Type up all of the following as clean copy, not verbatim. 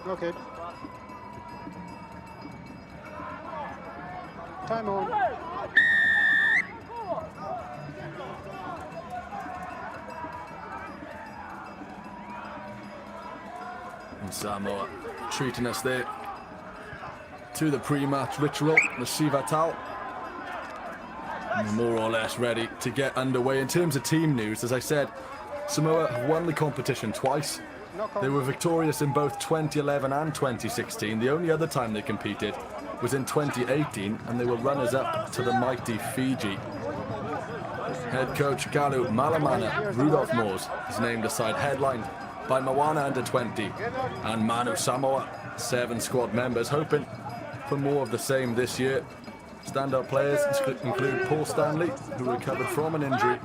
Okay. Time on. And Samoa treating us there to the pre-match ritual, the Shivatao. More or less ready to get underway. In terms of team news, as I said, Samoa have won the competition twice. They were victorious in both 2011 and 2016. The only other time they competed was in 2018, and they were runners-up to the mighty Fiji. Head coach Galu Malamana Rudolph Moores is named aside, headlined by Moana under 20 and Manu Samoa. 7 squad members hoping for more of the same this year. Standout players include Paul Stanley, who recovered from an injury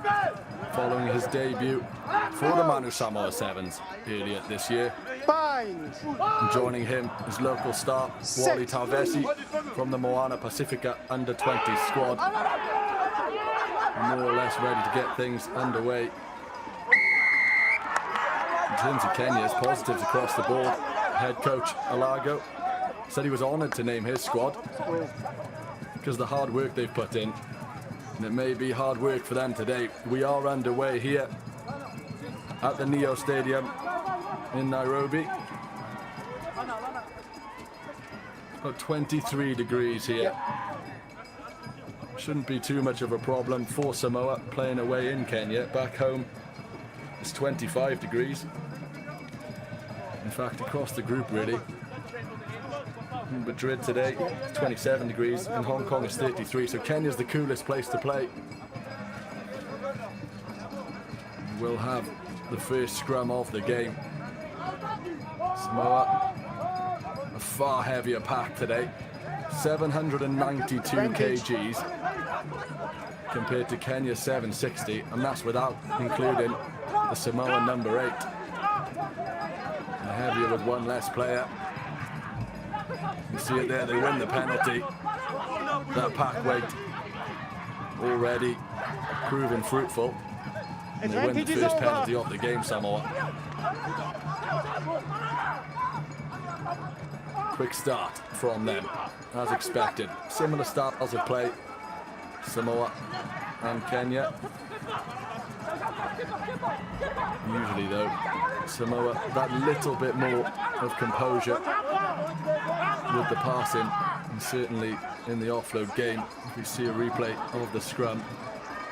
following his debut for the Manu Samoa Sevens earlier this year. And joining him is local star Wally Tavesi from the Moana Pacifica under 20 squad. More or less ready to get things underway. In terms of Kenya's positives across the board, head coach Alago said he was honoured to name his squad because of the hard work they've put in. And it may be hard work for them today. We are underway here at the Neo Stadium in Nairobi. About 23 degrees here. Shouldn't be too much of a problem for Samoa playing away in Kenya. Back home it's 25 degrees. In fact, across the group really. In Madrid today, 27 degrees. In Hong Kong it's 33, so Kenya's the coolest place to play. We'll have the first scrum of the game. Samoa, a far heavier pack today. 792 kgs compared to Kenya's 760, and that's without including the Samoa number 8. And heavier with one less player. You see it there, they win the penalty. That pack weight already proving fruitful. And they win the first penalty of the game, Samoa. Quick start from them, as expected. Similar styles of play, Samoa and Kenya. Usually though, Samoa that little bit more of composure with the passing, and certainly in the offload game. If we see a replay of the scrum,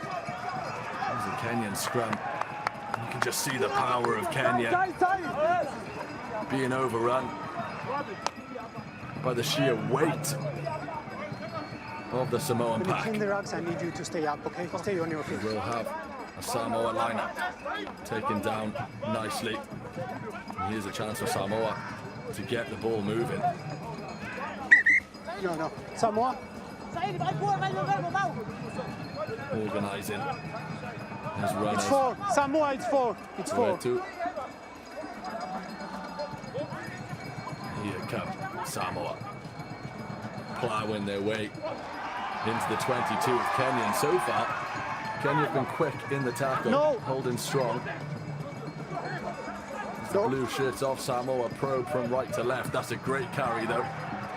there's a Kenyan scrum. You can just see the power of Kenya being overrun by the sheer weight of the Samoan pack. In the rugs, I need you to stay up, okay? Stay on your feet. We'll have a Samoa lineup taken down nicely. And here's a chance for Samoa to get the ball moving. No. Samoa. Organising his runners. It's 4. Samoa, it's 4. It's 4. Here come Samoa, ploughing their way into the 22 of Kenya. And so far, Kenya have been quick in the tackle, holding strong. The blue shirts off Samoa, probe from right to left. That's a great carry though.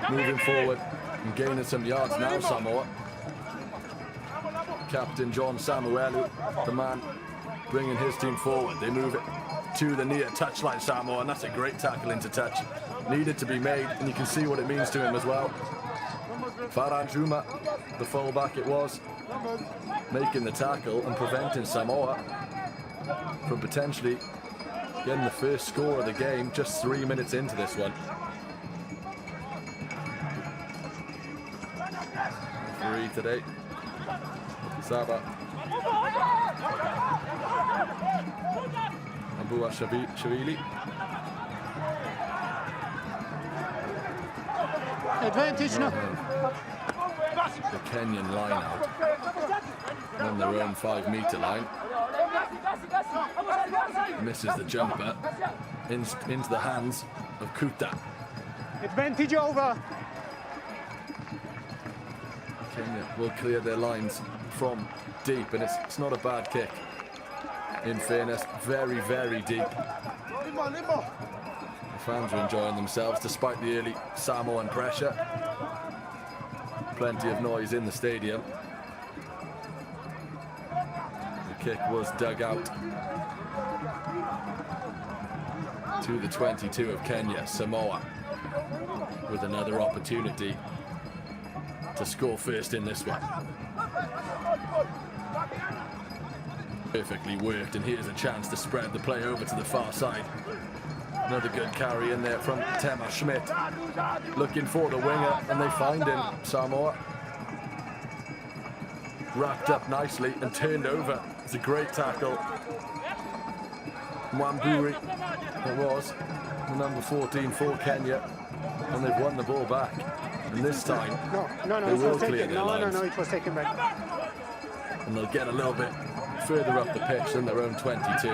Moving forward and gaining some yards now, Samoa. Captain John Samuelu, the man bringing his team forward. They move it to the near touchline, Samoa, and that's a great tackle into touch. Needed to be made, and you can see what it means to him as well. Farhan Juma, the fullback it was, making the tackle and preventing Samoa from potentially getting the first score of the game just 3 minutes into this one. Referee today, Saba Abua Shavili. Advantage now. The Kenyan line out on their own 5-meter line. Misses the jumper into the hands of Kuta. Advantage over. Kenya will clear their lines from deep, and it's not a bad kick. In fairness, very, very deep. The fans are enjoying themselves despite the early Samoan pressure. Plenty of noise in the stadium. The kick was dug out to the 22 of Kenya. Samoa with another opportunity to score first in this one. Perfectly worked, and here's a chance to spread the play over to the far side. Another good carry in there from Tema Schmidt. Looking for the winger, and they find him. Samoa wrapped up nicely and turned over. It's a great tackle. Mwamburi, it was, the number 14 for Kenya, and they've won the ball back. And this time, no, they it will was clear taken. their lines. No, it was taken back. And they'll get a little bit further up the pitch than their own 22.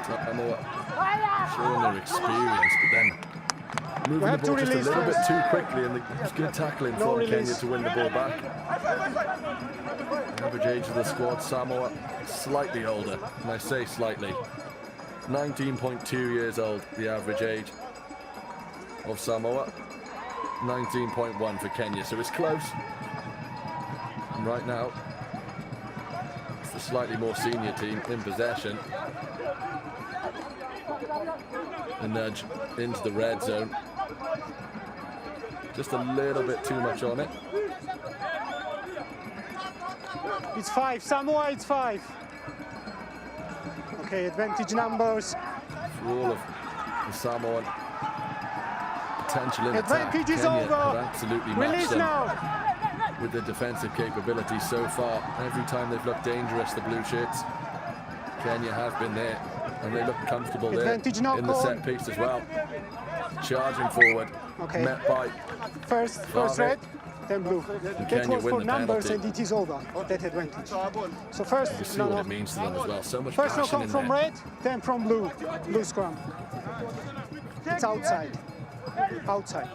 Samoa showing their experience, but then moving the ball just a little bit too quickly, and it's good tackling from Kenya to win the ball back. The average age of the squad, Samoa, slightly older, and I say slightly. 19.2 years old, the average age of Samoa. 19.1 for Kenya, so it's close. And right now, it's the slightly more senior team in possession. A nudge into the red zone. Just a little bit too much on it. It's 5. Samoa, it's 5. Okay, advantage numbers. For all of the Samoan potential in attack, Advantage is Kenya over. have absolutely matched Release them now. with their defensive capabilities so far. Every time they've looked dangerous, the blue shirts, Kenya have been there, and they look comfortable there Advantage not in the set called. piece as well. Charging forward, Okay. met by First Farve. red, then blue. That Kenya was win for the numbers, penalty. and it is over. That advantage. So first, You see what it means to them as well. So much First passion come in from there. red, then from blue. Blue scrum. It's outside. Outside.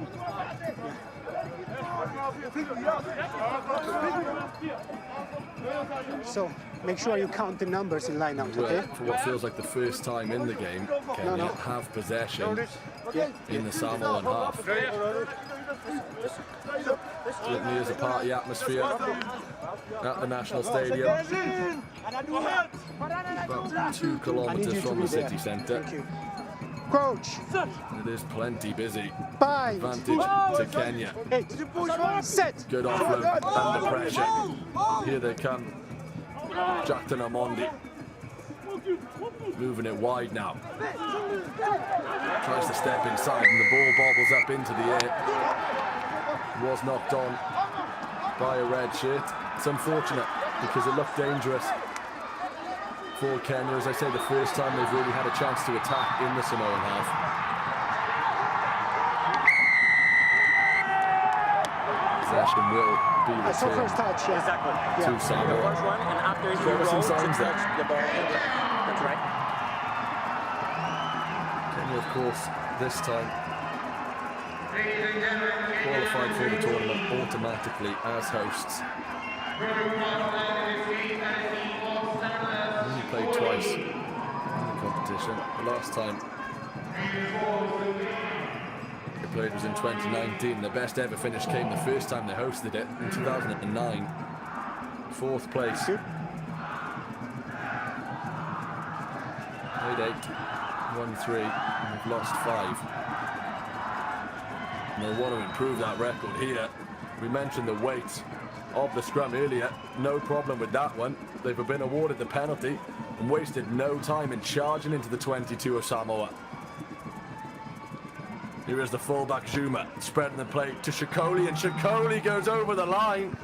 So make sure you count the numbers in line out, Well, okay? for what feels like the first time in the game, Kenya have possession in the Samoan half. Certainly is a party atmosphere at the National Stadium. About 2 I need kilometres you to from be the there. city centre. Thank you. Coach, It is plenty busy. bind. Advantage to Kenya. 8. Set. Good offload under pressure. Here they come. Jackton Amondi. Moving it wide now. Tries to step inside, and the ball bobbles up into the air. Was knocked on by a red shirt. It's unfortunate because it looked dangerous for Kenya. As I say, the first time they've really had a chance to attack in the Samoan half. Possession will be I saw returned first touch, yeah. Exactly. to Samoa. First one, and after you Promising roll, signs to there. touch the ball. That's right. Kenya, of course, this time qualified for the tournament automatically as hosts. Only played twice in the competition. The last time they played was in 2019. The best ever finish came the first time they hosted it in 2009. 4th place. 8-8, 1-3, and they've lost 5. And they want to improve that record here. We mentioned the weight of the scrum earlier. No problem with that one. They've been awarded the penalty and wasted no time in charging into the 22 of Samoa. Here is the fullback Zuma, spreading the play to Shikoli, and Shikoli goes over the line.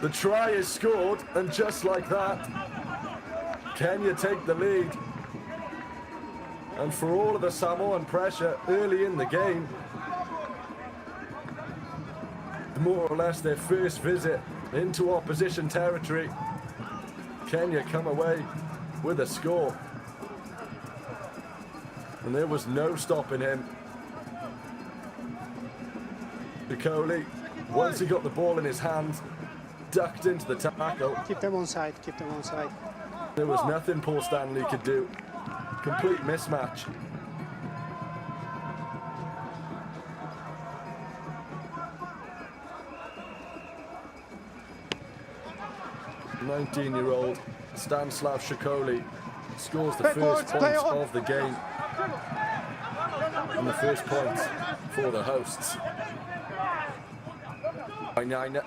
The try is scored, and just like that, Kenya take the lead. And for all of the Samoan pressure early in the game, more or less their first visit into opposition territory, Kenya come away with a score. And there was no stopping him. Shikoli, once he got the ball in his hand, ducked into the tackle. Keep them on side, keep them on side. There was nothing Paul Stanley could do. Complete mismatch. "19-year-old Stanislav Shikoli scores the first points of the game. And the first points for the hosts. Wanyanya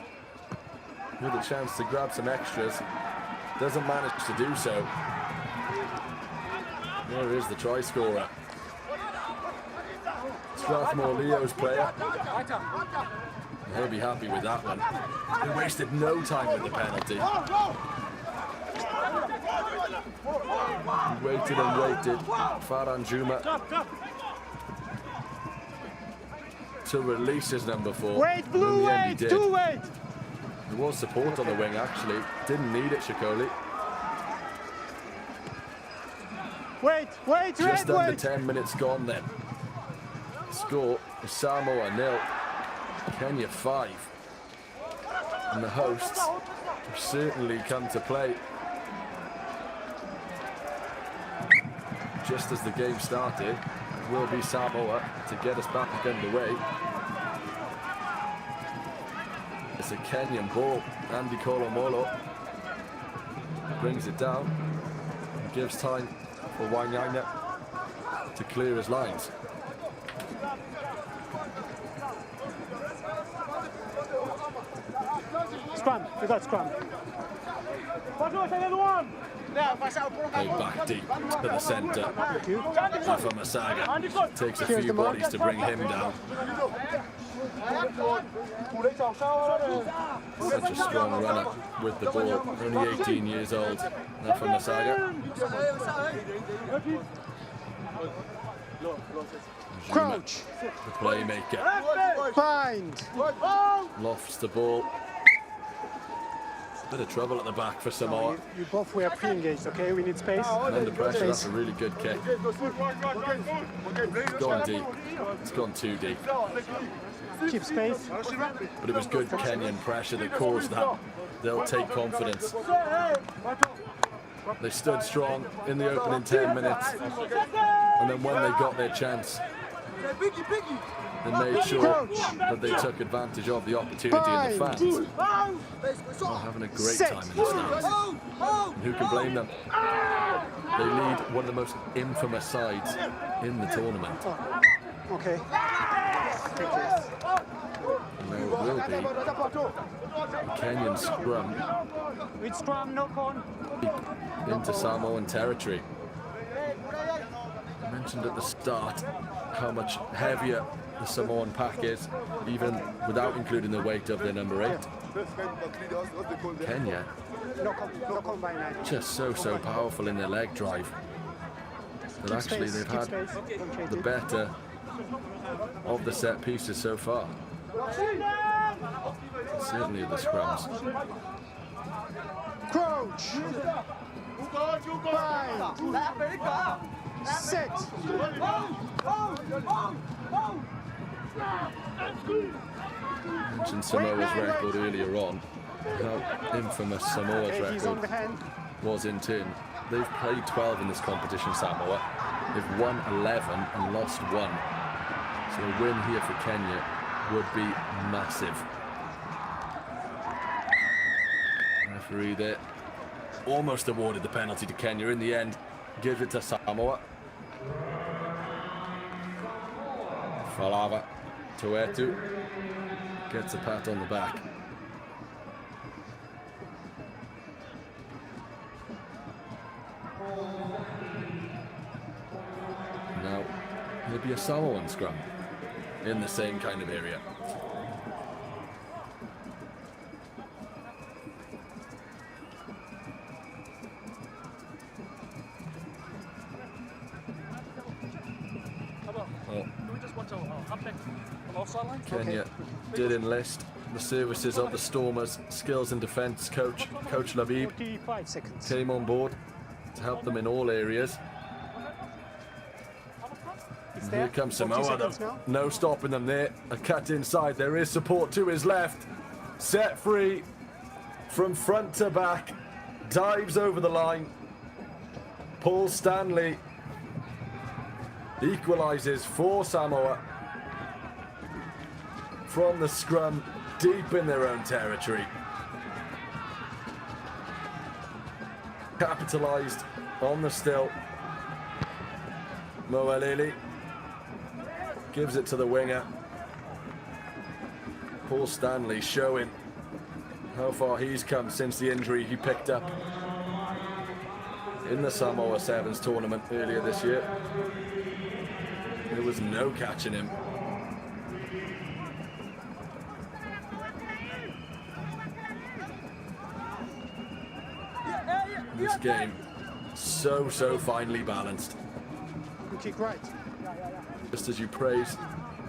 with a chance to grab some extras. Doesn't manage to do so. There is the try scorer. Strathmore Leo's player. He'll be happy with that one. He wasted no time with the penalty. He waited and waited. Farhan Juma to release his number 4. Wait, blue, wait, do wait! There was support on the wing, actually. Didn't need it, Shikoli. Wait, Just wait, under 10 minutes gone then. Score is Samoa 0, Kenya 5. And the hosts have certainly come to play. Just as the game started, it will be Samoa to get us back underway. It's a Kenyan ball. Andy Kolomolo brings it down and gives time for Wanyanya to clear his lines. Scrum, we got scrum. They back deep to the centre. Rafa Masaga takes a few bodies to bring him down. Such a strong runner with the ball. Only 18 years old. Rafa Masaga. Crouch. The playmaker. Bind. Lofts the ball. Bit of trouble at the back for Samoa. You both were pre-engaged, okay? We need space. And under pressure, that's a really good kick. It's gone deep. It's gone too deep. Keep space. But it was good Kenyan pressure that caused that. They'll take confidence. They stood strong in the opening 10 minutes. And then when they got their chance, they made sure that they took advantage of the opportunity, and the fans are having a great time in the stands. And who can blame them? They lead one of the most infamous sides in the tournament. Okay. And there will be a Kenyan scrum With scrum, no con. into Samoan territory. I mentioned at the start how much heavier the Samoan pack is, even without including the weight of their number 8. Kenya, No con by 9. just so powerful in their leg drive. But actually they've had the better of the set pieces so far. Certainly the scrums. Crouch. Bind. Sit. Mentioned Samoa's record earlier on. How infamous Samoa's He's on the record hand. was in turn. They've played 12 in this competition, Samoa. They've won 11 and lost 1. So a win here for Kenya would be massive. Referee there almost awarded the penalty to Kenya. In the end, gives it to Samoa. Falava Toetu gets a pat on the back. Now, there'll be a Samoan scrum in the same kind of area. Kenya did enlist the services of the Stormers skills and defence coach, Coach Labib, 45 seconds. came on board to help them in all areas. And here comes Samoa, though. No stopping them there. A cut inside. There is support to his left. Set free. from front to back, dives over the line. Paul Stanley equalises for Samoa from the scrum deep in their own territory. Capitalised on the still. Moalili gives it to the winger. Paul Stanley showing how far he's come since the injury he picked up in the Samoa Sevens tournament earlier this year. There was no catching him. This game, so finely balanced. You kick right. Just as you praise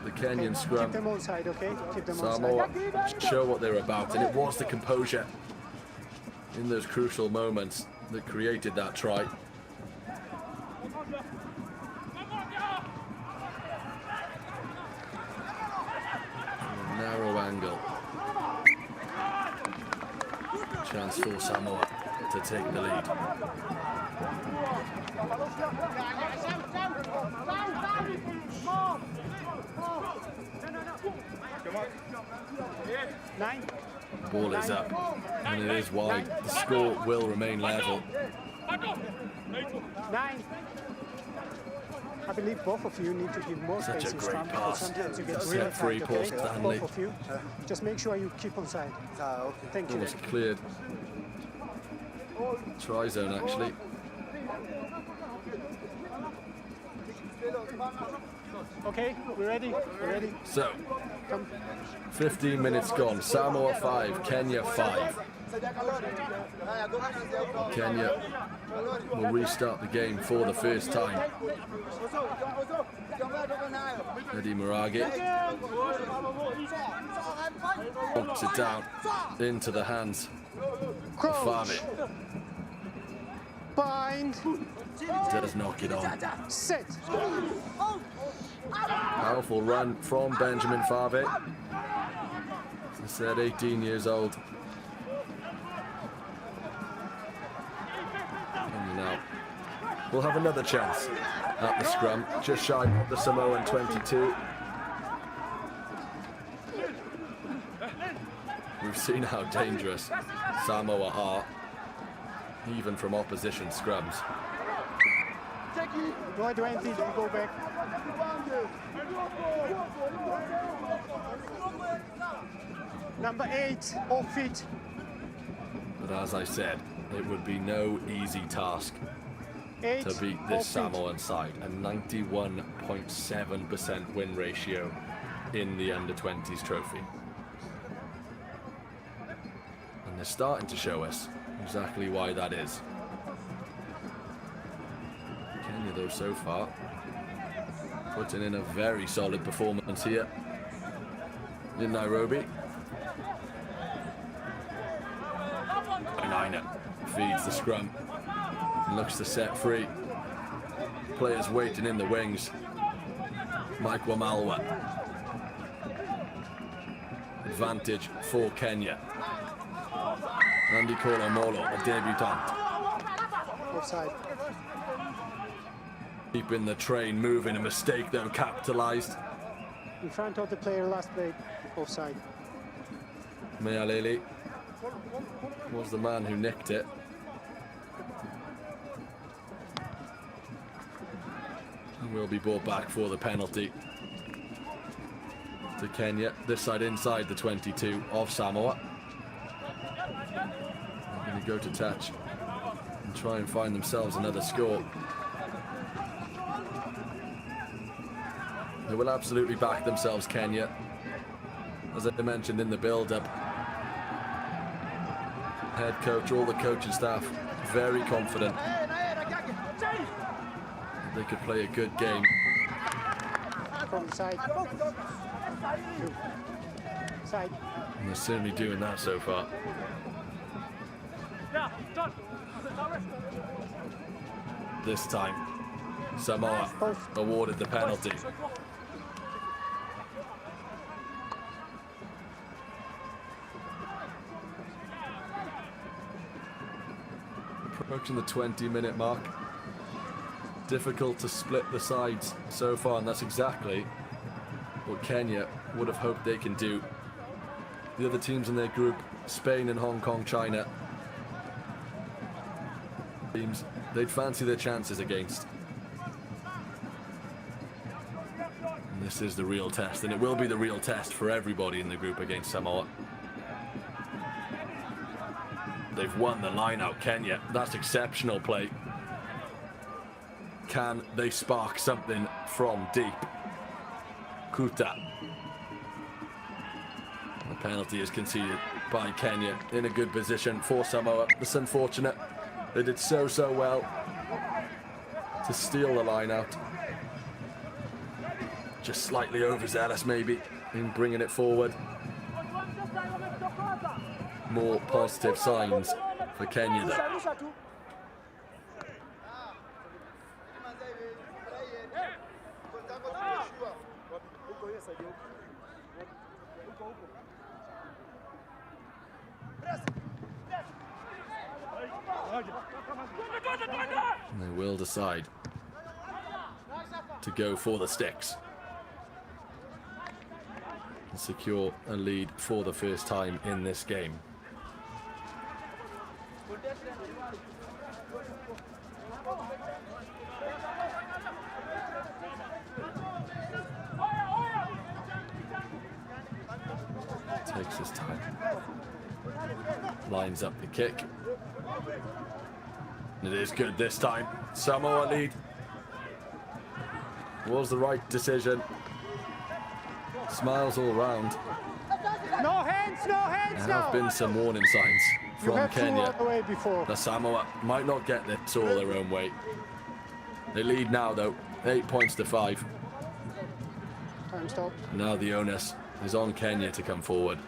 the Kenyan scrum, Keep them on side, okay? Keep them on Samoa side. show what they're about, and it was the composure in those crucial moments that created that try. A narrow angle. Chance for Samoa to take the lead. Nine. Ball is up, and it is wide. The score will remain level. 9. I believe both of you need to give more Such space a in great scrum, pass. because sometimes you get Set really free, tight, Paul okay? Stanley. Both of you. Just make sure you keep on side. Thank you. Almost cleared. Try zone, actually. Okay, we're ready? We're ready? So, Come. 15 minutes gone. Samoa 5, Kenya 5. Kenya will restart the game for the first time. Eddie Murage knocks it down into the hands of Crouch. Fave. Bind. Does knock it on. Set. Powerful run from Benjamin Fave. As I said, 18 years old. And now we'll have another chance at the scrum, just shy of the Samoan 22. We've seen how dangerous Samoa are, even from opposition scrums. No advantage, we go back. Number 8, off it. But as I said, it would be no easy task 8, to beat off this it. Samoan side. A 91.7% win ratio in the Under-20s trophy. And they're starting to show us exactly why that is. Kenya, though, so far, putting in a very solid performance here in Nairobi. Nina feeds the scrum, looks to set free. Players waiting in the wings. Mike Wamalwa. Advantage for Kenya. Andy Kolomolo, a debutant. Offside. Keeping the train moving, a mistake though capitalised. In front of the player last play. Offside. Mealeli was the man who nicked it. And will be brought back for the penalty to Kenya. This side inside the 22 of Samoa. They're going to go to touch and try and find themselves another score. They will absolutely back themselves, Kenya. As I mentioned in the build-up, head coach, all the coaching staff, very confident they could play a good game. From side. Side. And they're certainly doing that so far. This time, Samoa awarded the penalty. Approaching the 20-minute mark. Difficult to split the sides so far, and that's exactly what Kenya would have hoped they can do. The other teams in their group, Spain and Hong Kong, China, teams they'd fancy their chances against. And this is the real test, and it will be the real test for everybody in the group against Samoa. They've won the line out, Kenya. That's exceptional play. Can they spark something from deep? Kuta. The penalty is conceded by Kenya in a good position for Samoa. It's unfortunate. They did so well to steal the line out. Just slightly overzealous maybe in bringing it forward. More positive signs for Kenya though. And they will decide to go for the sticks and secure a lead for the first time in this game. Takes his time. Lines up the kick. It is good this time. Samoa lead. Was the right decision. Smiles all round. No hands, no hands, There have been some warning signs from Kenya. Before. The Samoa might not get this all their own way. They lead now though, 8 points to 5. Time stop. Now the onus is on Kenya to come forward.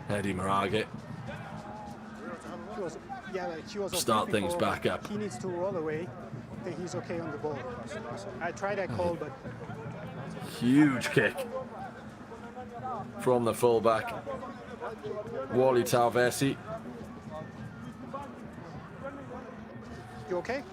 Eddie Marage. He was Start okay things before, back up. He needs to roll away. I think he's okay on the ball. I tried that call, but Huge kick from the fullback, Wally Talvesi. you okay?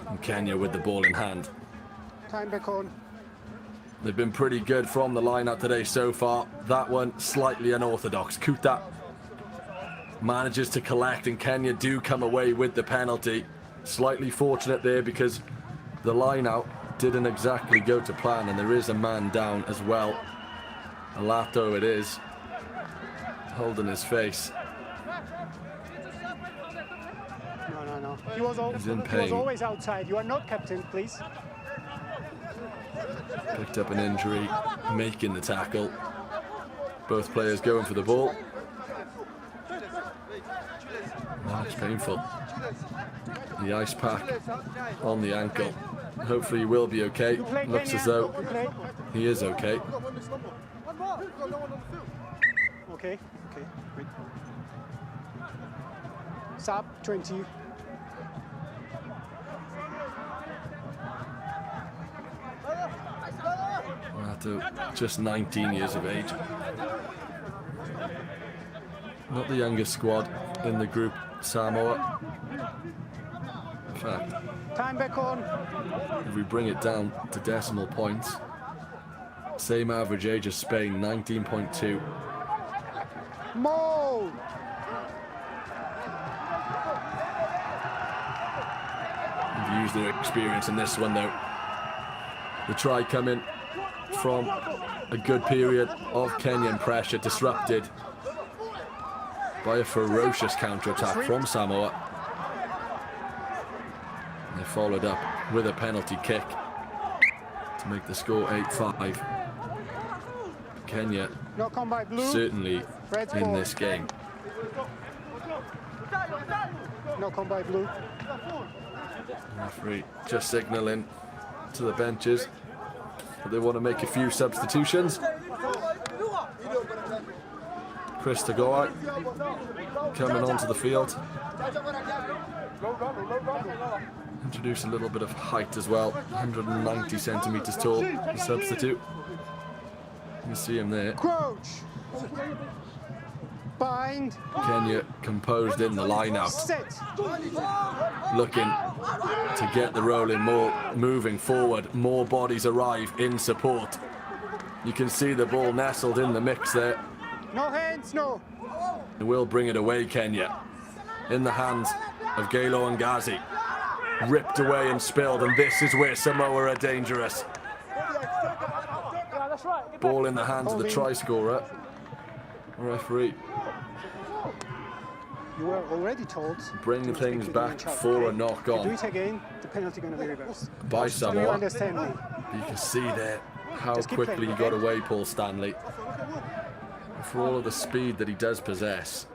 And Kenya with the ball in hand. Time back on. They've been pretty good from the line out today so far. That one slightly unorthodox. Kuta manages to collect, and Kenya do come away with the penalty. Slightly fortunate there because the line out didn't exactly go to plan, and there is a man down as well. Alato it is, holding his face. No. He was always outside. You are not captain, please. Picked up an injury, making the tackle. Both players going for the ball. Oh, it's painful. The ice pack on the ankle. Hopefully he will be okay. Looks as though he is okay. Okay, great. Sub 20. Just 19 years of age. Not the youngest squad in the group, Samoa. In fact, Time back on. if we bring it down to decimal points, same average age as Spain, 19.2. Mo! They've used their experience in this one though. The try coming from a good period of Kenyan pressure, disrupted by a ferocious counter-attack from Samoa. They followed up with a penalty kick to make the score 8-5. Kenya certainly in this game. No come by blue. Referee just signalling to the benches that they want to make a few substitutions. Chris Tagoy coming onto the field. Introduce a little bit of height as well. 190 centimeters tall, the substitute. You can see him there. Crouch. Bind. Kenya composed in the line out. Set. Looking to get the rolling, more moving forward. More bodies arrive in support. You can see the ball nestled in the mix there. No hands, no. They will bring it away, Kenya. In the hands of Galo Ngazi. Ripped away and spilled, and this is where Samoa are dangerous. Ball in the hands of the try scorer. Referee. You were already told. Bring things back for a knock on. Do it again, the penalty going to be reversed. By Do you Samoa. understand me? You can see there how Just keep quickly playing, he got okay? away, Paul Stanley. And for all of the speed that he does possess,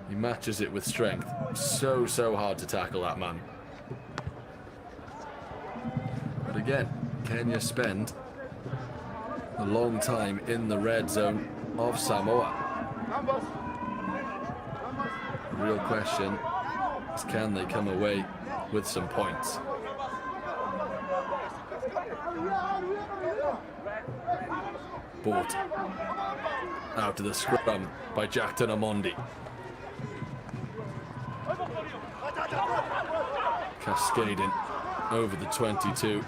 he matches it with strength. So hard to tackle that man. But again, Kenya spend a long time in the red zone of Samoa. The real question is, can they come away with some points? Bought out to the scrum by Jackton Amondi. Cascading over the 22.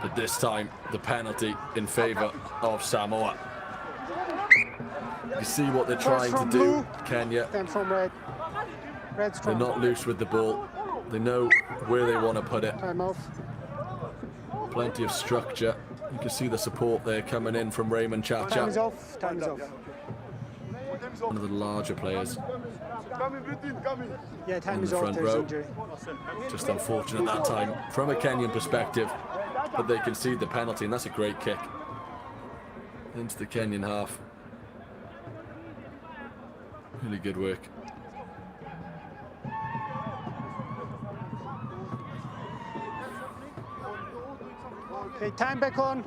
But this time, the penalty in favour of Samoa. You see what they're trying to do, blue, Kenya. then from red. Red They're strong. not loose with the ball. They know where they want to put it. Time off. Plenty of structure. You can see the support there coming in from Raymond Time is Chacha, off. Time is off. one of the larger players Yeah, time in is the off. front There's row. injury. Just unfortunate that time from a Kenyan perspective, but they concede the penalty, and that's a great kick into the Kenyan half. Really good work. Okay, time back on.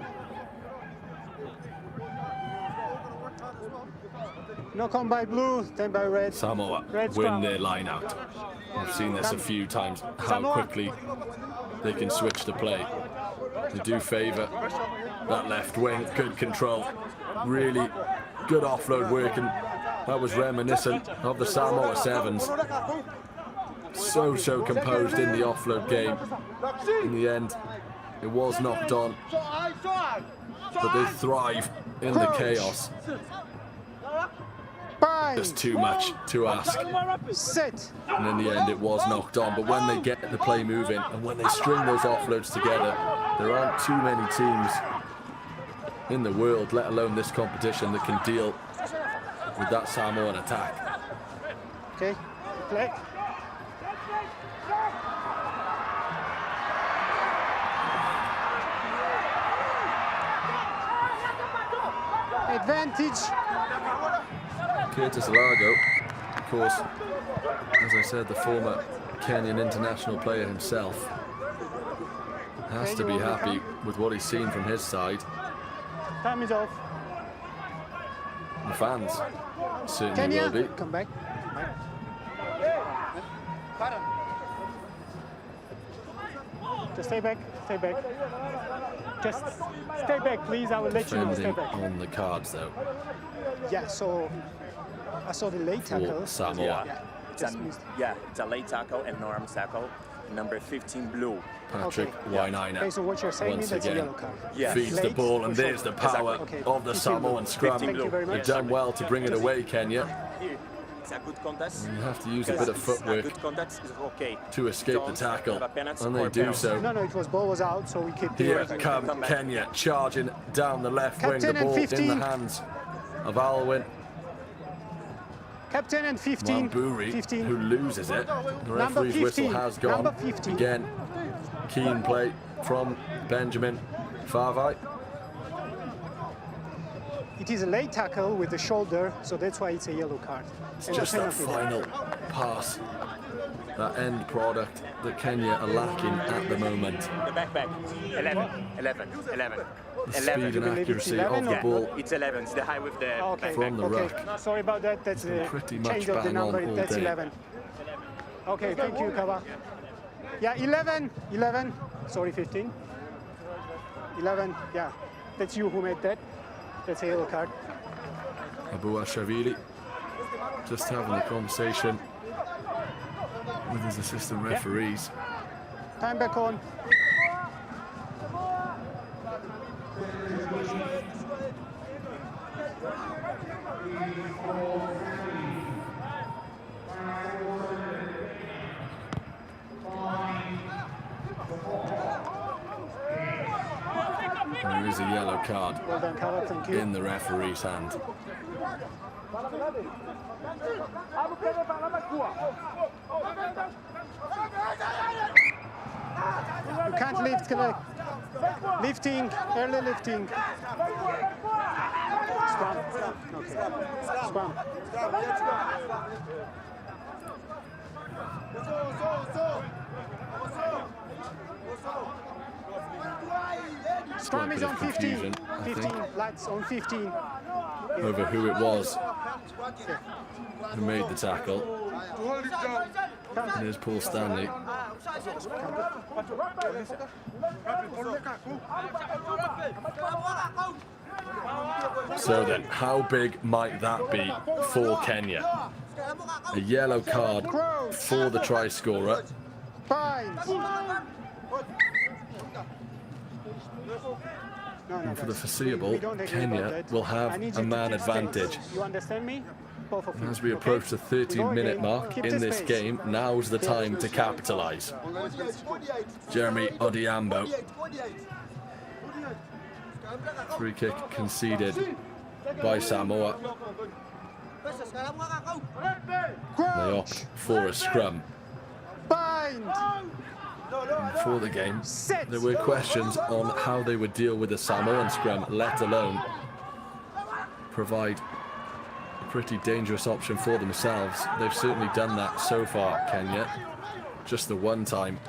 Knock on by blue, then by red. Samoa Red win scrum. their line out. I've seen this a few times, how Samoa. quickly they can switch the play. They do favour that left wing, good control, really good offload work, and that was reminiscent of the Samoa Sevens. So composed in the offload game. In the end, it was knocked on, but they thrive in the chaos. Bind. There's too much to ask. Set. And in the end, it was knocked on. But when they get the play moving and when they string those offloads together, there aren't too many teams in the world, let alone this competition, that can deal with that Samoan attack. Okay, play. Advantage. Curtis Largo, of course, as I said, the former Kenyan international player himself, has to be happy with what he's seen from his side. Time is off. The fans certainly Kenya, will be. come back. Just stay back, stay back. Just stay back, please. I will let you know. Stay Defending back. on the cards, though, Yeah, so I saw the late tackle. for Samoa. Yeah, It's just a, missed. yeah, it's a late tackle and no arm tackle. Number 15, blue. Patrick Okay. Wainaina Okay, so what you're saying once is that's a again yellow card. Yeah. feeds the Late ball, and for there's the sure. power Exactly. Okay. of the 15 blue. Samoan scrum. Thank you very They've much. done well to bring it away, Kenya. Here, it's a good contest. You have to use a Because bit of it's a footwork good contest is okay. to escape the Don't tackle, have a penalty and or they do penalty. so. No, it was ball was out, so we keep Here the come Kenya charging down the left wing. The Captain and ball in 15. the hands of Alwyn captain and 15. Wamburi, 15. who loses it. The Number referee's whistle 15. has gone. Number 15. Again, keen play from Benjamin Favai. It is a late tackle with the shoulder, so that's why it's a yellow card. It's And a just that penalty there. final pass that end product that Kenya are lacking at the moment. The back. 11. The speed and accuracy of the ball. It's 11. It's the high with the Okay. From the okay. ruck. Sorry about that. That's the pretty much change of the bang on number. all That's day. 11. Okay, thank you, Kaba. Yeah, 11. Sorry, 15. 11. Yeah, that's you who made that. That's a yellow card. Abu Ashavili just having a conversation with his assistant referees. Time back on. There is a yellow card Well done, Kaba. Thank you. in the referee's hand. You can't lift, correct. Lifting, early lifting. Scrum. Okay. Scrum. Scrum is on 15. Confusion, I 15. think. Lights on 15. Over who it was who made the tackle. And here's Paul Stanley. So then, how big might that be for Kenya? A yellow card for the try scorer. Bind. And for the foreseeable, We don't agree Kenya about that. will I have need a you to man keep space. advantage. You understand me? Both of you. As we okay? approach the 13-minute Go mark again. Keep in the this space. game, now's the time to capitalise. Jeremy Odiambo. Free kick conceded by Samoa. They opt for a scrum. Bind. For the game, Set. there were questions on how they would deal with the Samoan scrum, let alone provide a pretty dangerous option for themselves. They've certainly done that so far, Kenya. Just the one time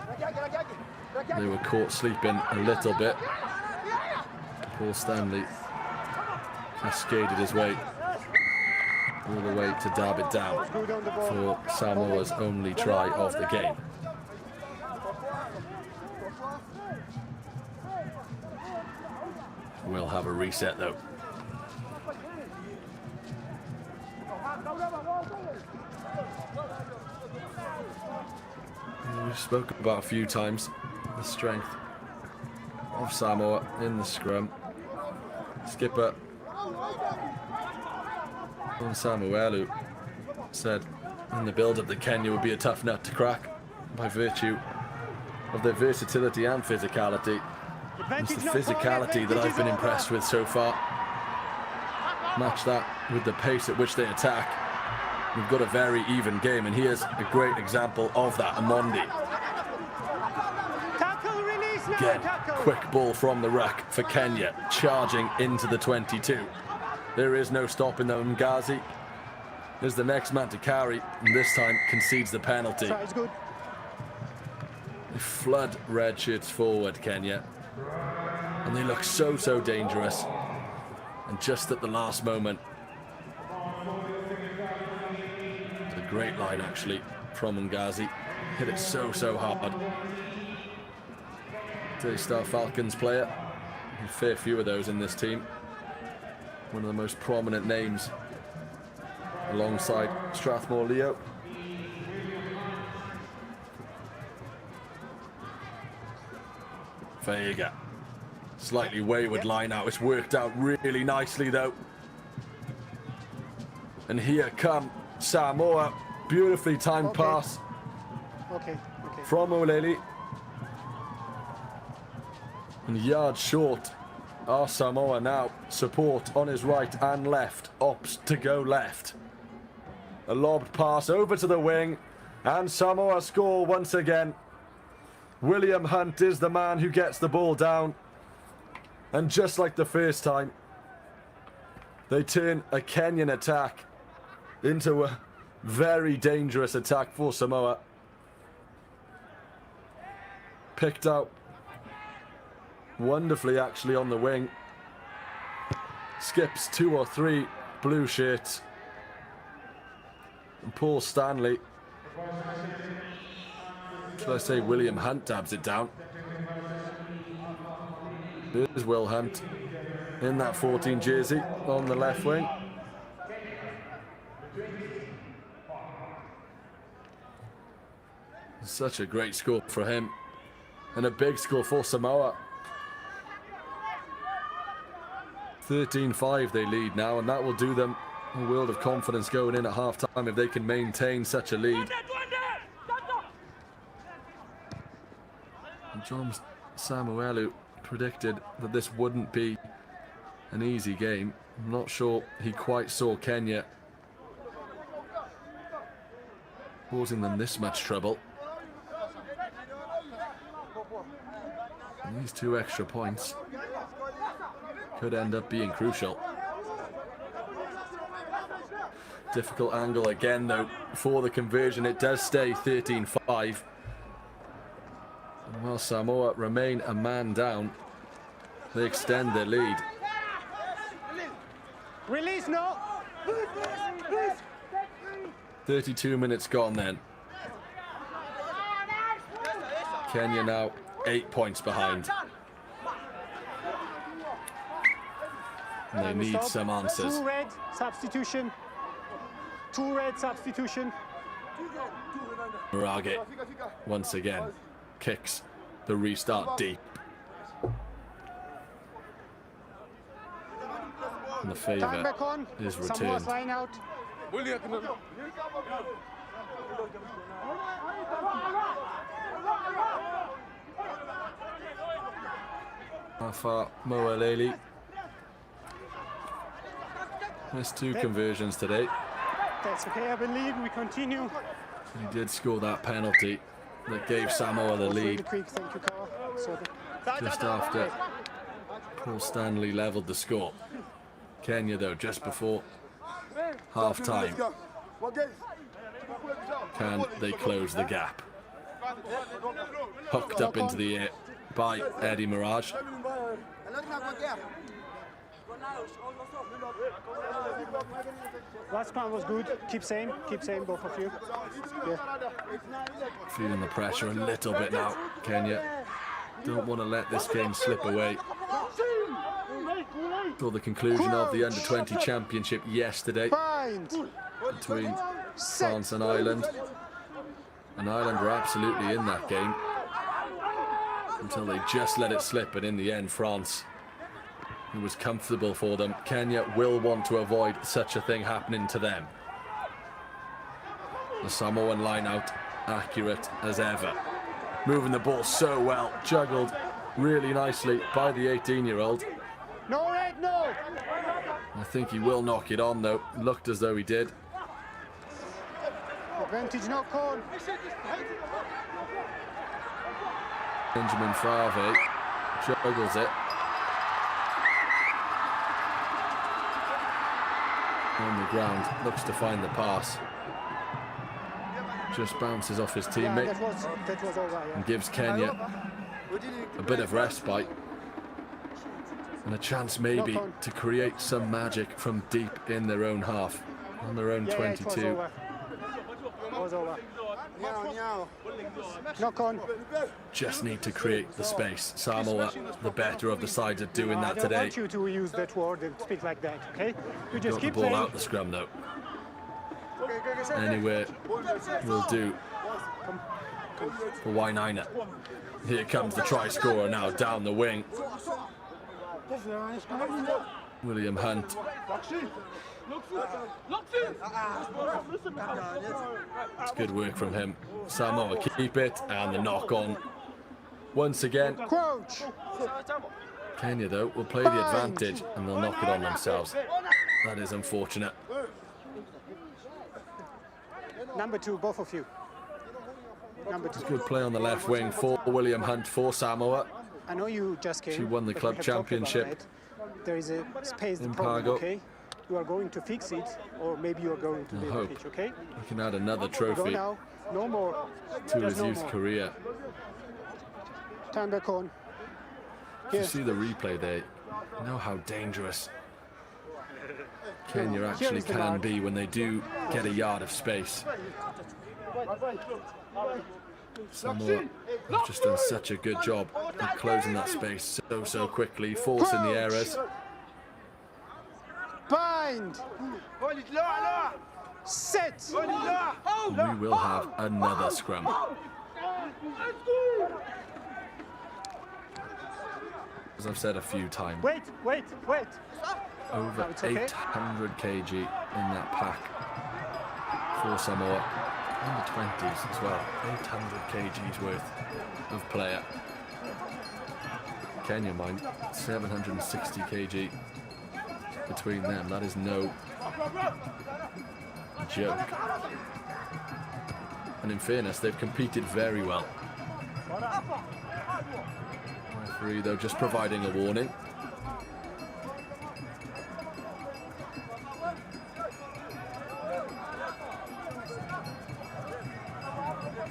they were caught sleeping a little bit. Paul Stanley cascaded his way all the way to dab it down for Samoa's only try of the game. We'll have a reset though. We've spoken about a few times the strength of Samoa in the scrum. Skipper Samuelu said in the build-up that Kenya would be a tough nut to crack by virtue of their versatility and physicality. It's the physicality that I've been impressed with so far. Match that with the pace at which they attack. We've got a very even game, and here's a great example of that. Amondi. Tackle release now. Again, Tackle. quick ball from the ruck for Kenya, charging into the 22. There is no stopping them. Mgazi is the next man to carry, and this time concedes the penalty. Try is good. They flood red shirts forward, Kenya. And they look so dangerous. And just at the last moment, a great line actually from Mgazi. Hit it so hard. Daystar Falcons player. A fair few of those in this team. One of the most prominent names alongside Strathmore Leo. Vega. Slightly wayward line out. It's worked out really nicely though. And here come Samoa. Beautifully timed pass Okay. from Oleli. And yards short are Samoa now. Support on his right and left. Opts to go left. A lobbed pass over to the wing. And Samoa score once again. William Hunt is the man who gets the ball down. And just like the first time, they turn a Kenyan attack into a very dangerous attack for Samoa. picked out wonderfully actually on the wing. Skips 2 or 3 blue shirts. And Paul Stanley, should I say William Hunt, dabs it down. There's Will Hunt in that 14 jersey on the left wing. Such a great score for him, and a big score for Samoa. 13-5 they lead now, and that will do them a world of confidence going in at half-time if they can maintain such a lead. And John Samuelu predicted that this wouldn't be an easy game. I'm not sure he quite saw Kenya causing them this much trouble. And these 2 extra points could end up being crucial. Difficult angle again though for the conversion. It does stay 13-5. And while Samoa remain a man down, they extend their lead. Release, no. 32 minutes gone then. Kenya now 8 points behind. And they need some answers. 2 red substitution. 2 red substitution. Murage once again kicks the restart deep. And the favour is returned. Line out. Afa Moaleli missed 2 conversions today. That's okay, I believe we continue. He did score that penalty that gave Samoa the lead just after Paul Stanley levelled the score. Kenya though, just before half-time, can they close the gap? Hooked up into the air by Eddie Mirage. Last round was good. Keep saying both of you. Yeah. Feeling the pressure a little bit now, Kenya. Don't want to let this game slip away. Saw the conclusion of the Under-20 Championship yesterday between France and Ireland. And Ireland were absolutely in that game until they just let it slip, and in the end France, it was comfortable for them. Kenya will want to avoid such a thing happening to them. The Samoan line out, accurate as ever. Moving the ball so well, juggled really nicely by the 18-year-old. No red, no! I think he will knock it on though. Looked as though he did. Advantage knock on. Benjamin Favre juggles it. On the ground, looks to find the pass. Just bounces off his teammate. Yeah, that was all right, yeah. And gives Kenya a bit of respite and a chance maybe to create some magic from deep in their own half, on their own 22. It was over. Knock on. Just need to create the space. Samoa, the better of the sides, are doing that today. I don't want you to use that word and speak like that, okay? You just Got the keep ball playing. out the scrum though. Anywhere will do for Wainaina. Here comes the try scorer now down the wing. William Hunt. It's good work from him. Samoa keep it, and the knock on once again. Kenya though will play the advantage and they'll knock it on themselves. That is unfortunate. Number 2, both of you. Number 2. Good play on the left wing for William Hunt for Samoa. I know you just came. She won the club championship. There is a space in problem, Pago. okay? You are going to fix it, or maybe you are going to leave the pitch, okay? He can add another Go trophy now. No more. to Just his no youth more. career. Turn back on. If you see the replay there, you know how dangerous Kenya actually can be when they do get a yard of space. Samoa have just done such a good job of closing that space so quickly, forcing the errors. Bind. Sit. We will have another scrum. As I've said a few times, Wait. over 800 kg in that pack for Samoa. In the 20s as well, 800 kgs worth of player. Kenya, mind, 760 kg between them. That is no joke. And in fairness, they've competed very well. Referee, though, just providing a warning.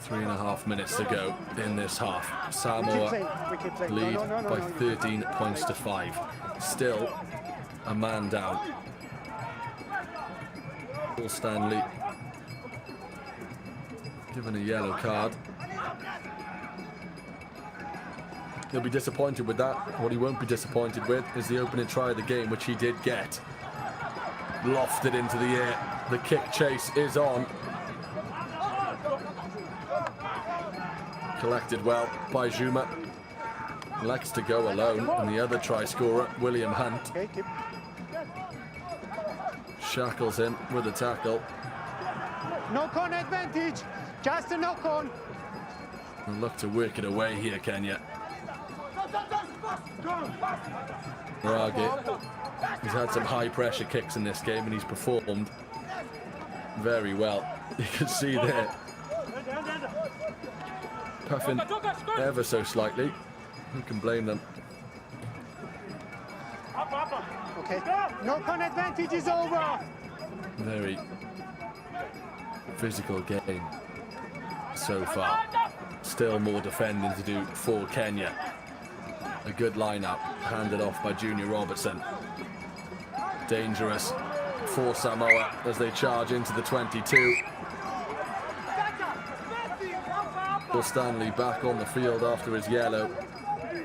Three and a half minutes to go in this half. Samoa lead by 13 points to 5. Still a man down. Paul Stanley given a yellow card. He'll be disappointed with that. What he won't be disappointed with is the opening try of the game, which he did get. Lofted into the air. The kick chase is on. Collected well by Zuma. Likes to go alone, and the other try scorer, William Hunt, shackles him with a tackle. Knock-on advantage, just a knock-on. And look to work it away here, Kenya. Rugby, he's had some high-pressure kicks in this game, and he's performed very well. You can see there, puffing ever so slightly. Who can blame them? Okay, knock-on advantage is over. Very physical game so far. Still more defending to do for Kenya. A good lineup, handed off by Junior Robertson. Dangerous for Samoa as they charge into the 22. Paul Stanley back on the field after his yellow.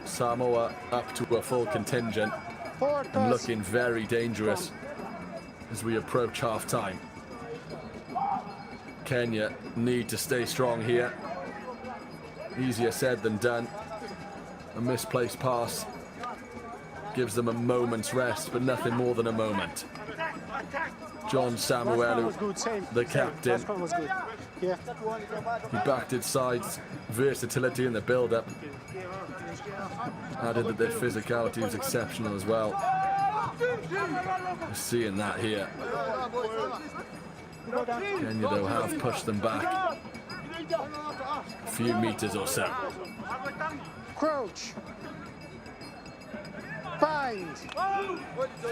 Samoa up to a full contingent and looking very dangerous as we approach half-time. Kenya need to stay strong here. Easier said than done. A misplaced pass gives them a moment's rest, but nothing more than a moment. John Samuelu, the captain, he backed his side's versatility in the build-up. Added that their physicality was exceptional as well. We're seeing that here. Kenya, though, have pushed them back a few meters or so. Crouch. Bind.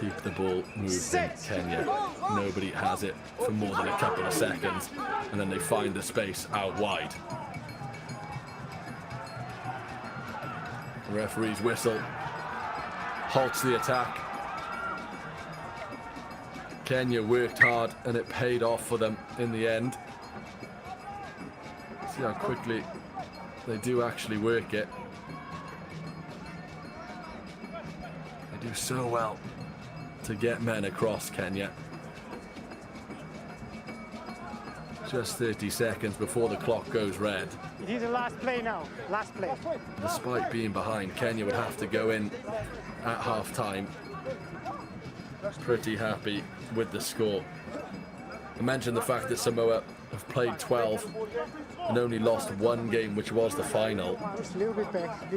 Keep the ball moving, Kenya. Nobody has it for more than a couple of seconds, and then they find the space out wide. The referee's whistle halts the attack. Kenya worked hard, and it paid off for them in the end. See how quickly they do actually work it. They do so well to get men across, Kenya. Just 30 seconds before the clock goes red. It is the last play now. Last play. Despite being behind, Kenya would have to go in at half-time pretty happy with the score. I mentioned the fact that Samoa have played 12 and only lost one game, which was the final. Just a little bit back. A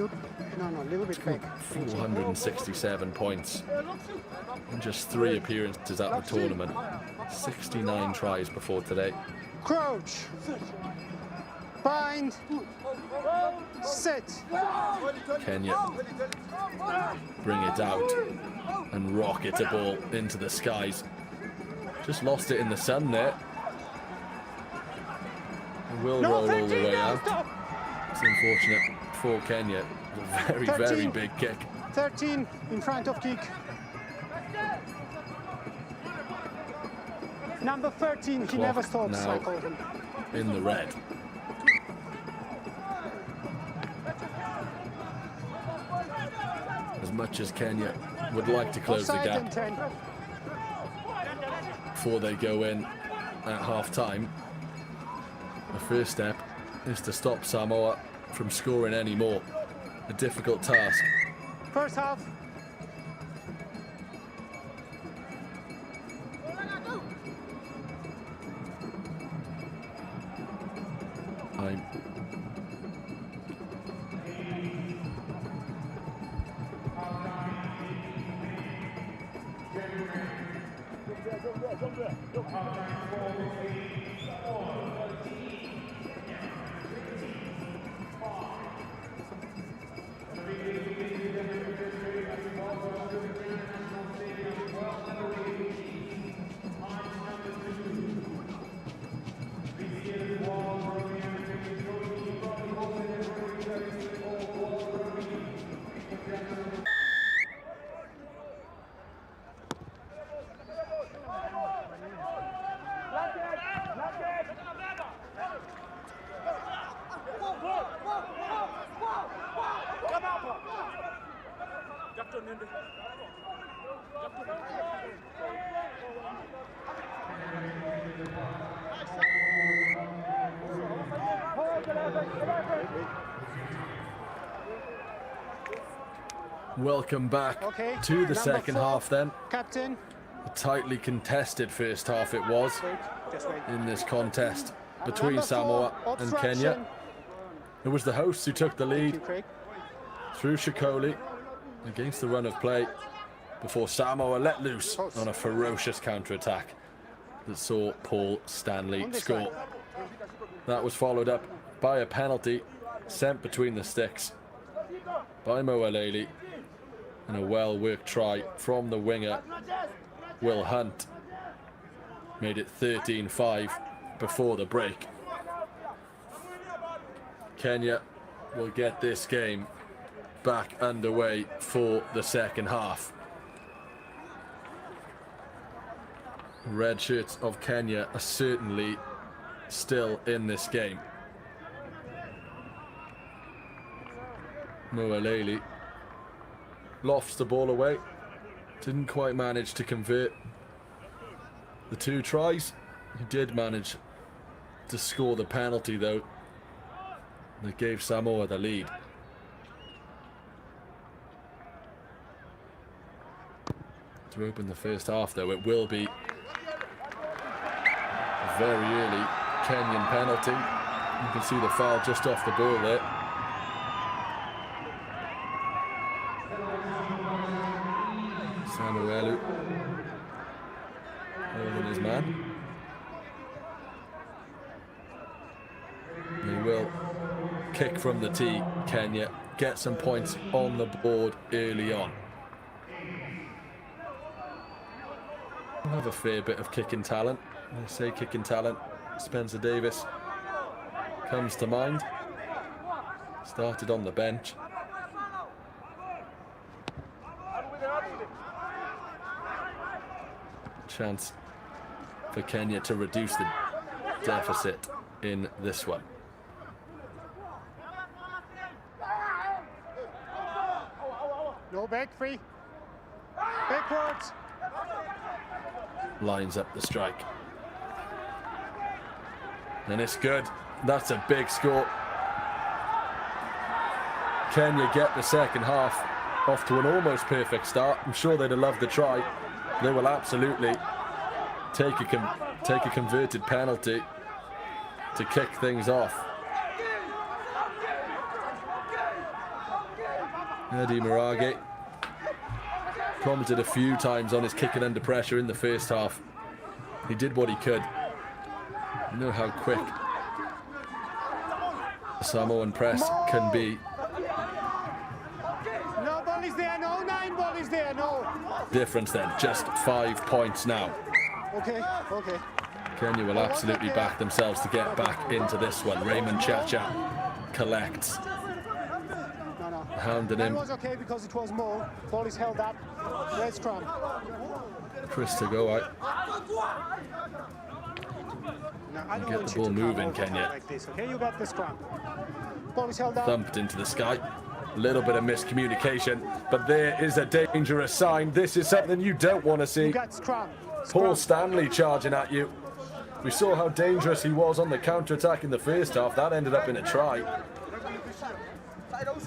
little bit back. 467 points in just 3 appearances at the tournament. 69 tries before today. Crouch. Bind. Sit. Kenya bring it out and rocket a ball into the skies. Just lost it in the sun there. It will roll all the way out. It's unfortunate for Kenya. A very, 13. very big kick. 13 in front of kick. Number 13, he Clock never stops, now I call him. in the red. As much as Kenya would like to close Offside the and gap 10. before they go in at half-time, the first step is to stop Samoa from scoring any more. A difficult task. First half. Time. Welcome back to the second half then. Captain. A tightly contested first half it was in this contest between Samoa and Kenya. It was the hosts who took the lead through Shikoli against the run of play before Samoa let loose on a ferocious counter-attack that saw Paul Stanley score. That was followed up by a penalty sent between the sticks by Moalele and a well-worked try from the winger Will Hunt. Made it 13-5 before the break. Kenya will get this game back underway for the second half. Red shirts of Kenya are certainly still in this game. Moalele lofts the ball away. Didn't quite manage to convert the two tries. He did manage to score the penalty though. That gave Samoa the lead. To open the first half though, it will be a very early Kenyan penalty. You can see the foul just off the ball there. Samuelu holding his man. They will kick from the tee. Kenya get some points on the board early on. We'll have a fair bit of kicking talent. When I say kicking talent, Spencer Davis comes to mind. Started on the bench. Chance for Kenya to reduce the deficit in this one. No back, free. Backwards. Lines up the strike. And it's good. That's a big score. Kenya get the second half off to an almost perfect start. I'm sure they'd have loved the try. They will absolutely take a converted penalty to kick things off. Eddie Marage commented a few times on his kicking under pressure in the first half. He did what he could. You know how quick the Samoan press can be. No ball is there, no 9 ball is there, no. Difference then, just 5 points now. Okay, okay. Kenya will absolutely back themselves to get back into this one. Raymond Chacha collects. No. hounding That him. was okay because it was more. Ball is held up. Red scrum. Chris to go out. Now, I don't Get want the you ball to come moving, over Kenya. like this, okay? You got the scrum. Ball is held up. Thumped into the sky. A little bit of miscommunication, but there is a dangerous sign. This is something you don't want to see. You got scrum. Paul Stanley charging at you. We saw how dangerous he was on the counter-attack in the first half. That ended up in a try.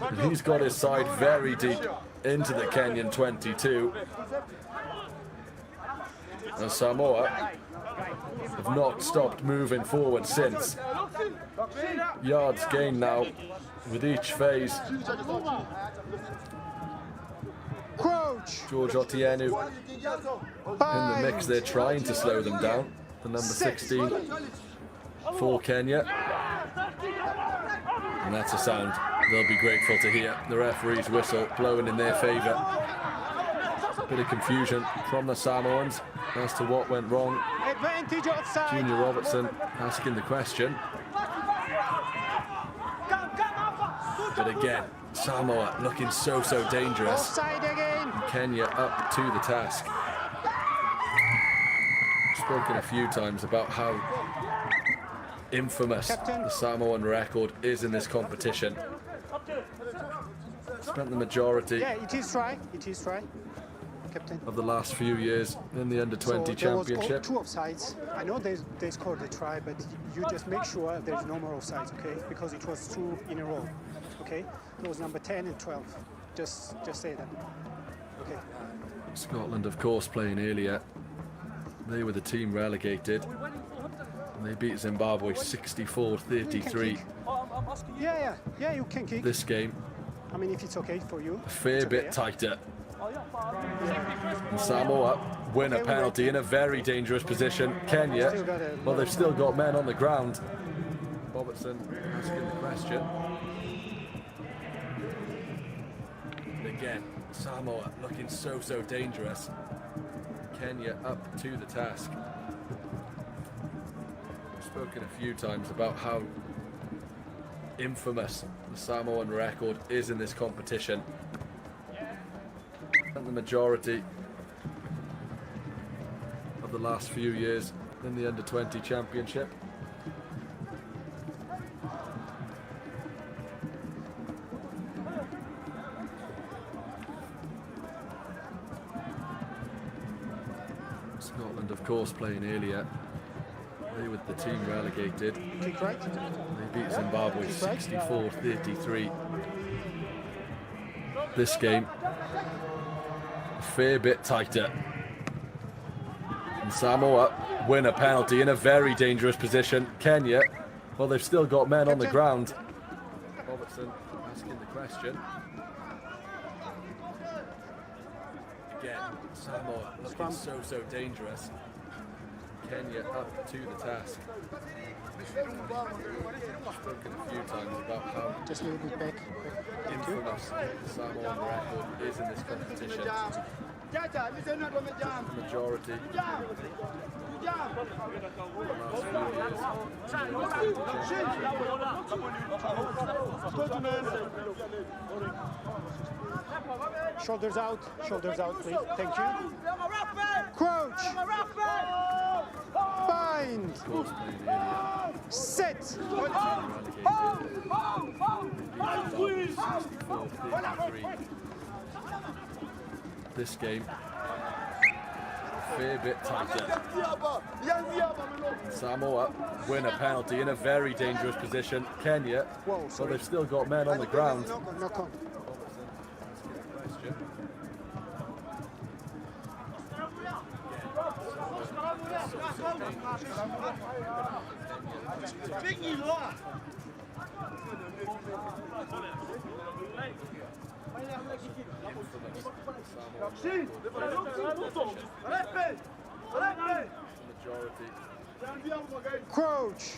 And he's got his side very deep into the Kenyan 22. And Samoa have not stopped moving forward since. Yards gained now with each phase. Crouch. George Otieno in the mix. They're trying to slow them down. The number 16 for Kenya. And that's a sound they'll be grateful to hear. The referee's whistle blowing in their favour. Bit of confusion from the Samoans as to what went wrong. Advantage offside. Junior Robertson asking the question. But again, Samoa looking so dangerous. Offside again. Kenya up to the task. Spoken a few times about how infamous the Samoan record is in this competition. Spent the majority it is try. It is try. Captain. of the last few years in the under-20 championship. There was 2 offsides. I know they scored a try, but you just make sure there's no more offsides, okay? Because it was 2 in a row, okay? It was number 10 and 12. Just say that, okay? Scotland, of course, playing earlier. They were the team relegated. And they beat Zimbabwe 64-33. Yeah, you can kick. This game, I mean, if it's okay for you. a fair bit tighter. And Samoa win a penalty in a very dangerous position. Kenya, well, they've still got men on the ground. Robertson asking the question. And again, Samoa looking so dangerous. Kenya up to the task. We've spoken a few times about how infamous the Samoan record is in this competition. And the majority of the last few years in the under-20 championship. Scotland, of course, playing earlier. They were the team relegated. Kick right. They beat Zimbabwe 64-33. This game, a fair bit tighter. And Samoa win a penalty in a very dangerous position. Kenya, well, they've still got men on the ground. Robertson asking the question. Again, Samoa looking so dangerous. Kenya up to the task. Spoken a few times about how Just a little bit back. infamous the Samoan record is in this competition. The majority of the last few years. Shoulders out, please. Thank you. Crouch. Bind. Of course, playing earlier. Set. 64-33. This game, a fair bit tighter. Samoa win a penalty in a very dangerous position. Kenya, well, they've still got men on the ground. Knock on. Crouch.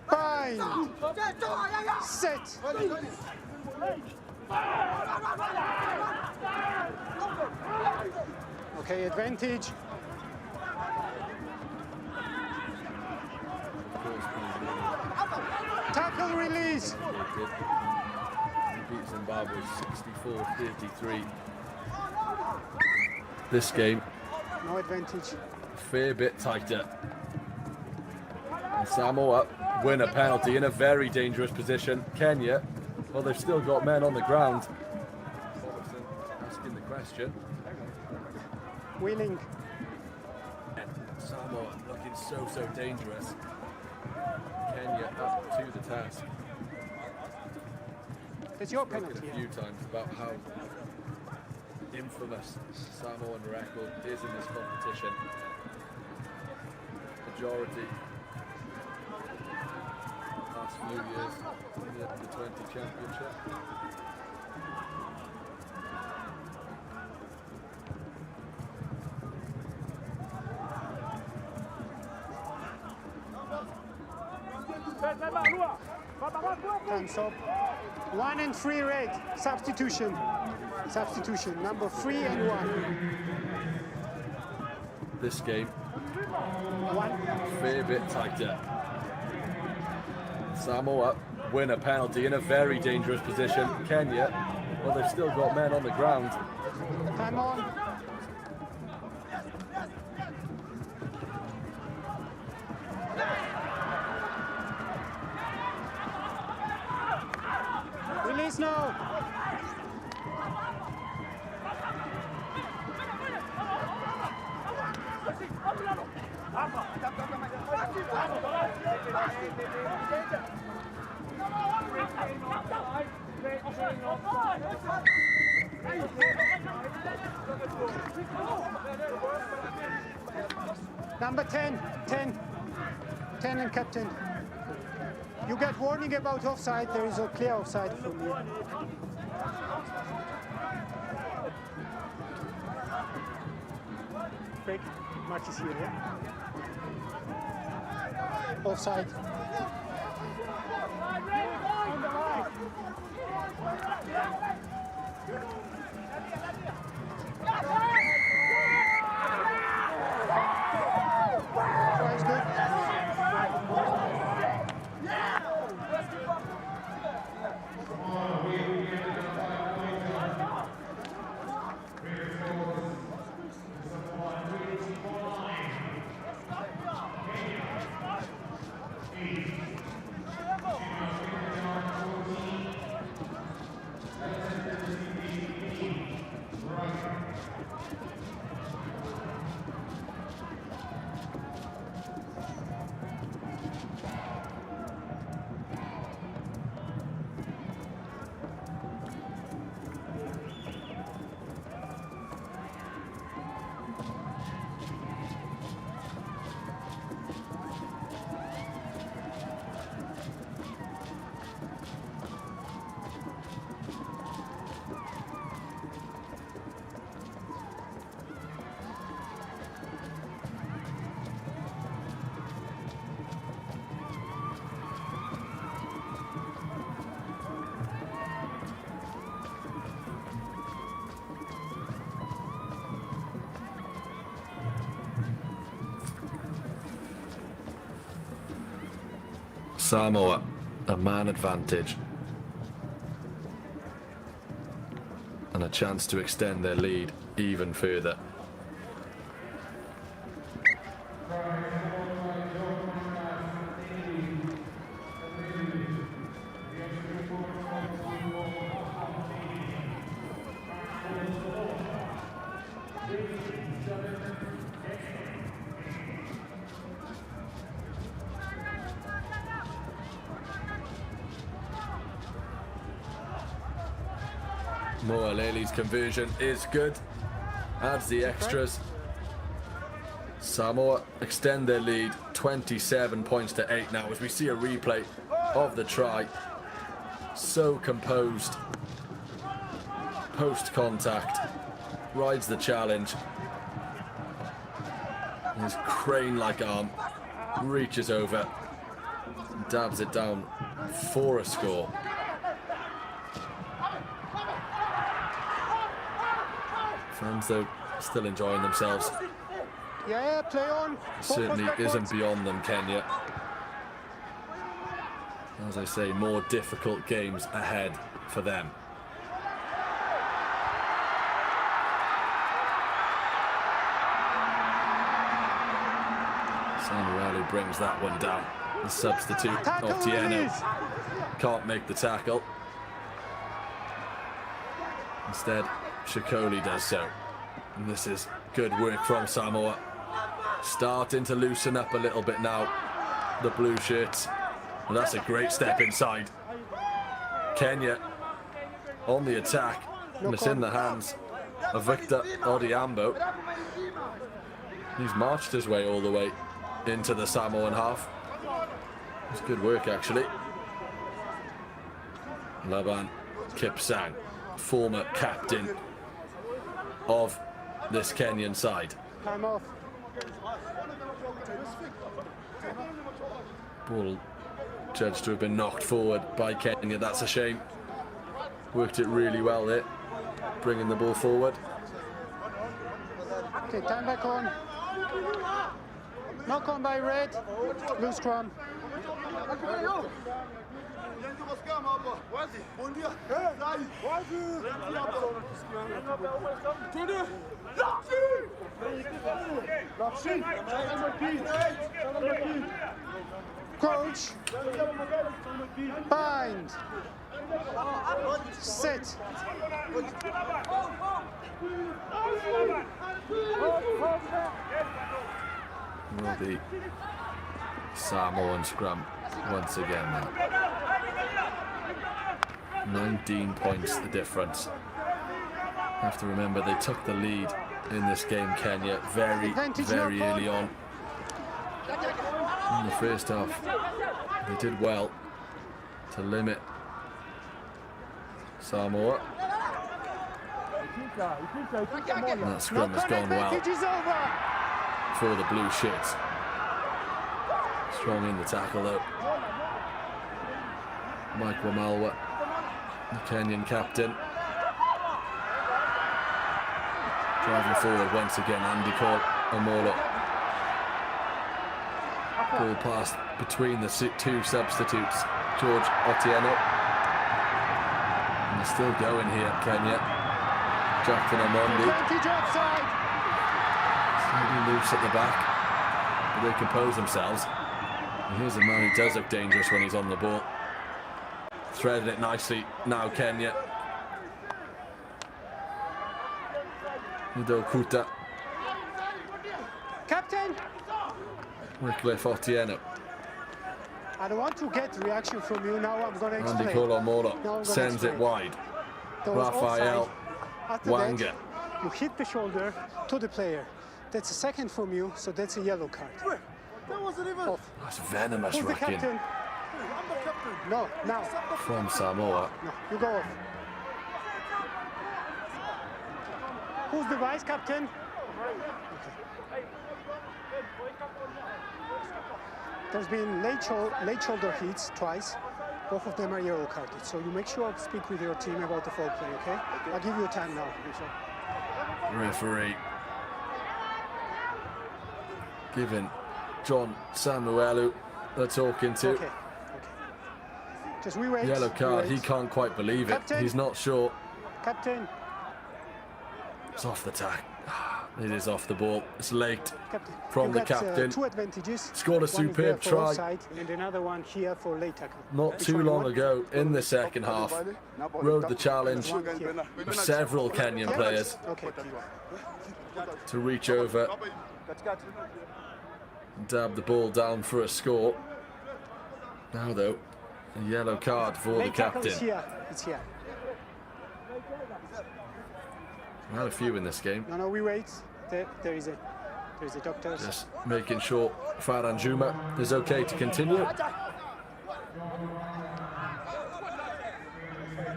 Bind. Set. Okay, advantage. Tackle release. beat Zimbabwe 64-33. This game, No advantage. a fair bit tighter. And Samoa win a penalty in a very dangerous position. Kenya, well, they've still got men on the ground. Robertson asking the question. Wheeling. Samoa looking so dangerous. Kenya up to the task. It's your Spoken penalty. a few times about how infamous Samoan record is in this competition. Majority last few years in the 20 championship. Time's up. 1 and 3 red. Substitution. Substitution. Number 3 and 1. This game, 1. a fair bit tighter. Samoa win a penalty in a very dangerous position. Kenya, well, they've still got men on the ground. Time on. Release now. Number 10, 10. 10 and captain. You get warning about offside. There is a clear offside from you. Break. Mark is here, yeah? Offside. Try is good. Samoa, a man advantage. And a chance to extend their lead even further. Moaleli's conversion is good. Adds the extras. Samoa extend their lead 27 points to 8 now as we see a replay of the try. So composed. Post contact. Rides the challenge. His crane-like arm reaches over. Dabs it down for a score. Fans, though, still enjoying themselves. Yeah, play on. Certainly isn't beyond them, Kenya. As I say, more difficult games ahead. for them. SAMOA brings that one down. The substitute, Otieno, can't make the tackle. Instead, Shikoli does so. And this is good work from Samoa. Starting to loosen up a little bit now, the blue shirts. And that's a great step inside. Kenya on the attack. And it's in the hands of Victor Odiambo. He's marched his way all the way into the Samoan half. It's good work, actually. Laban Kipsang, former captain of this Kenyan side. Time off. Ball judged to have been knocked forward by Kenya. That's a shame. Worked it really well there, bringing the ball forward. Okay, time back on. Knock on by red. Blue scrum. Coach. Bind. Sit. Will be Samoan scrum once again now. 19 points the difference. Have to remember they took the lead in this game, Kenya, very early on. In the first half, they did well to limit Samoa. And that scrum has gone well for the blue shirts. Strong in the tackle though. Mike Wamalwa, the Kenyan captain. Driving forward once again, Andy Cole Omolo. Ball passed between the two substitutes, George Otieno. And they're still going here, Kenya. Jackson Omondi. Slightly loose at the back, but they compose themselves. And here's a man who does look dangerous when he's on the ball. Threading it nicely now, Kenya. Ido Kuta. Captain! Wycliffe Otieno. I don't want to get reaction from you now. I'm going to explain. Andy Kolomolo sends it wide. Raphael Wanga. You hit the shoulder to the player. That's a second from you, so that's a yellow card. Off. That's venomous, Who's the Rickin. captain? No, now. From Samoa. No, you go off. Who's the vice captain? Okay. There's been late shoulder hits twice. Both of them are yellow carded. So you make sure to speak with your team about the foul play, okay? I'll give you time now. Referee giving John Samuelu the talking to. Okay. Just we wait. Yellow card, we wait. he can't quite believe it. Captain. He's not sure. Captain. It's off the tack. It is off the ball. It's late Captain. from the You got, captain. two advantages. Scored a One is there superb for try. offside, and another one here for late tackle. Not Which too one you long want? ago in the second half, rode the challenge of several Kenyan players Okay. to reach over, dab the ball down for a score. Now though, a yellow card for the Late tackle is captain. here. It's here. We had a few in this game. No, we wait. There is a doctor. Just making sure Farhan Juma is okay to continue.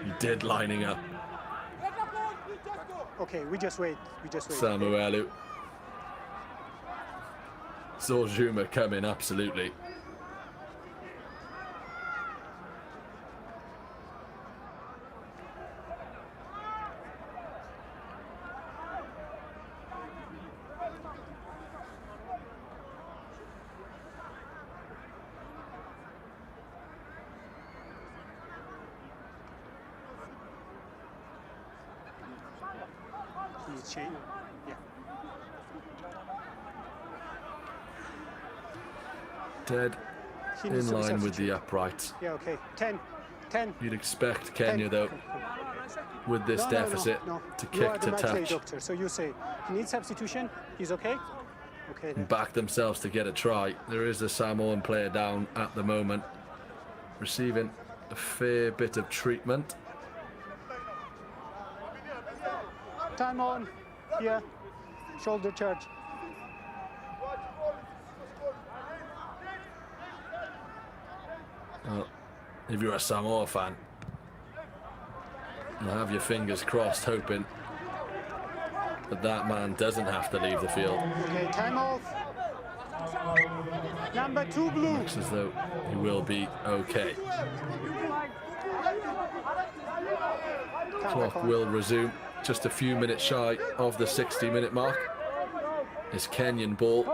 He did lining up Okay, we just wait. Samuelu. Saw Juma coming, absolutely. his chain. Yeah. Dead He needs in to be line with the substitute. uprights. Yeah, okay. 10. 10. You'd expect Kenya, 10. though, with this No, deficit, no. to You are kick the to match day touch doctor, so you say he needs substitution. He's okay. Okay. Then. and back themselves to get a try. There is a Samoan player down at the moment, receiving a fair bit of treatment. Time on. Here. Shoulder charge. Well, if you're a Samoa fan, you'll have your fingers crossed, hoping that that man doesn't have to leave the field. Okay, time off. Number 2 blue. Looks as though he will be okay. Clock will resume just a few minutes shy of the 60-minute mark. It's Kenyan ball.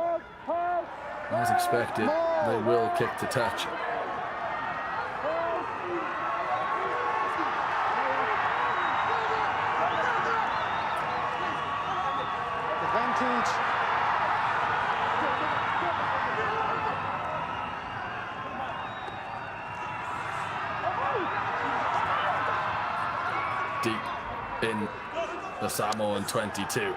As expected, they will kick to touch. Advantage. Deep in the Samoan 22.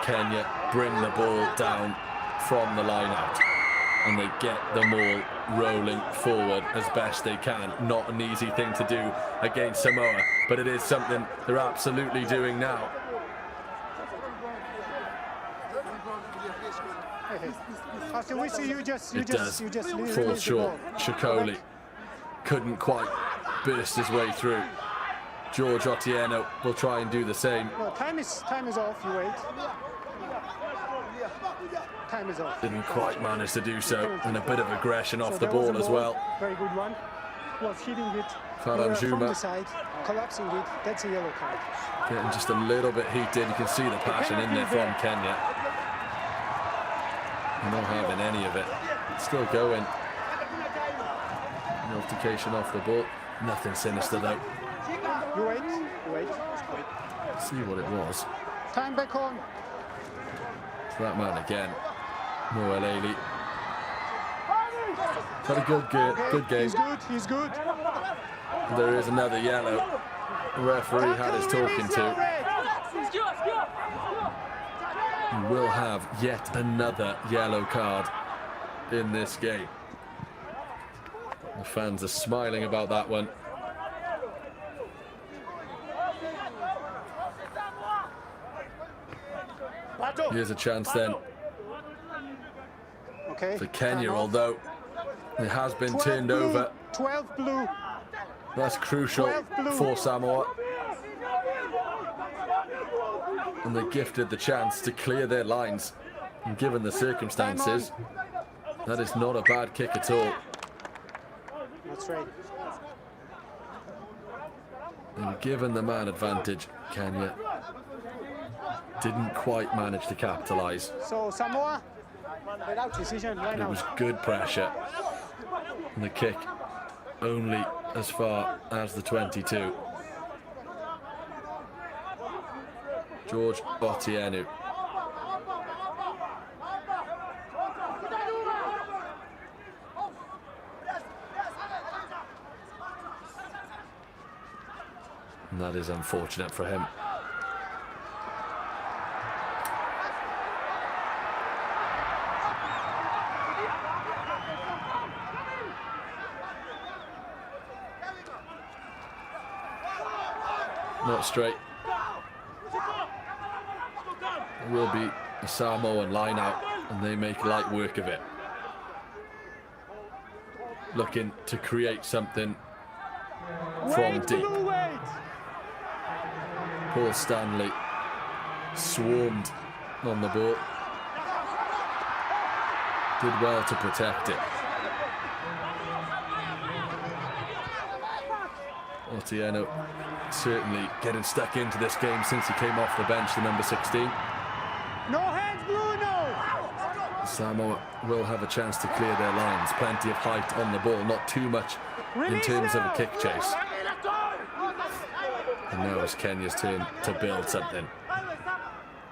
Kenya bring the ball down from the line out, and they get the ball rolling forward as best they can. Not an easy thing to do against Samoa, but it is something they're absolutely doing now. After we see you just Falls release short. the ball. Shokoli couldn't quite burst his way through. George Otieno will try and do the same. No, time is off. You wait. Time is off. Didn't quite manage to do so, and a bit of aggression off So the there was ball a as well. Very good one. Was hitting it Farhan from Juma the side, collapsing it. That's a yellow card. getting just a little bit heated. You can see the passion in there from Kenya. Not having any of it. Still going. An altercation off the ball. Nothing sinister though. You wait. You wait. Wait. See what it was. Time back on. It's that man again. Noel Ailey. Had a good game. He's good. He's good. There is another yellow. The referee had his talking to. We will have yet another yellow card in this game. The fans are smiling about that one. Here's a chance then Okay. for Kenya, Time off. although it has been 12 turned blue, over. 12 blue. That's crucial 12 blue. for Samoa. And they gifted the chance to clear their lines. And given the circumstances, that is not a bad kick at all. That's right. They were given the man advantage. Kenya didn't quite manage to capitalise. So Samoa, without decision right It now. was good pressure. And the kick only as far as the 22. George Otieno. And that is unfortunate for him. Not straight. It will be a Samoan line out, and they make light work of it. Looking to create something from Wait, deep. blue, wait. Paul Stanley swarmed on the ball. Did well to protect it. Otieno certainly getting stuck into this game since he came off the bench, the number 16. No hands, blue, no. Samoa will have a chance to clear their lines. Plenty of height on the ball, not too much in terms of a kick chase. And now it's Kenya's turn to build something.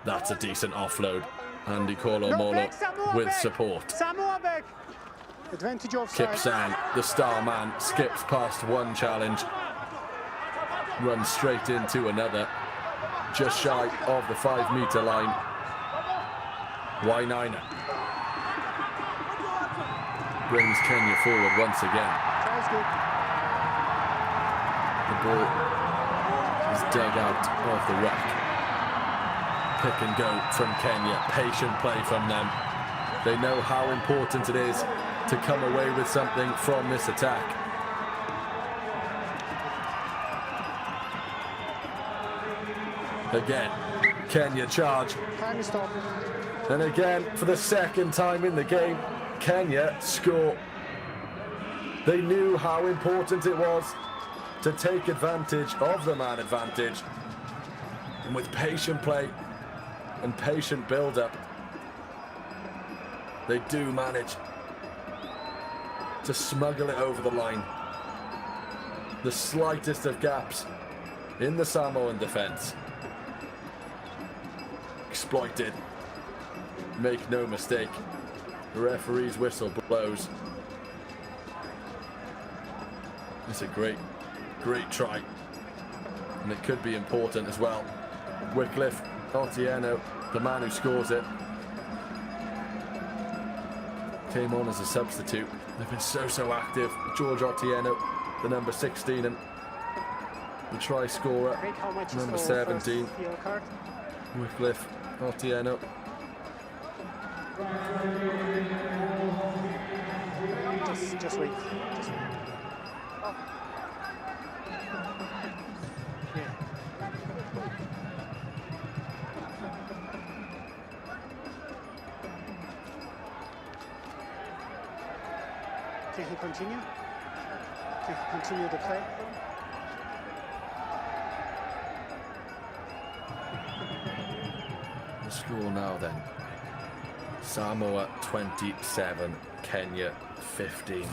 That's a decent offload. Andy Kolomolo No, back, Samoa with back. support. Samoa back. Advantage offside. Kipsang, the star man, skips past one challenge, runs straight into another, just shy of the 5-meter line. Wainaina brings Kenya forward once again. Tries good. The ball is dug out of the ruck. Pick and go from Kenya, patient play from them. They know how important it is to come away with something from this attack. Again, Kenya charge. Time is stopped. And again, for the second time in the game, Kenya score. They knew how important it was to take advantage of the man advantage. And with patient play and patient build-up, they do manage to smuggle it over the line. The slightest of gaps in the Samoan defence exploited. Make no mistake, the referee's whistle blows. It's a great try, and it could be important as well. Wycliffe Otieno, the man who scores it, came on as a substitute. They've been so active. George Otieno, the number 16, and the try scorer, number 17. Wycliffe Otieno. Just wait. Yeah. Can he continue? Can he continue the play? The score now then. Samoa 27, Kenya 15.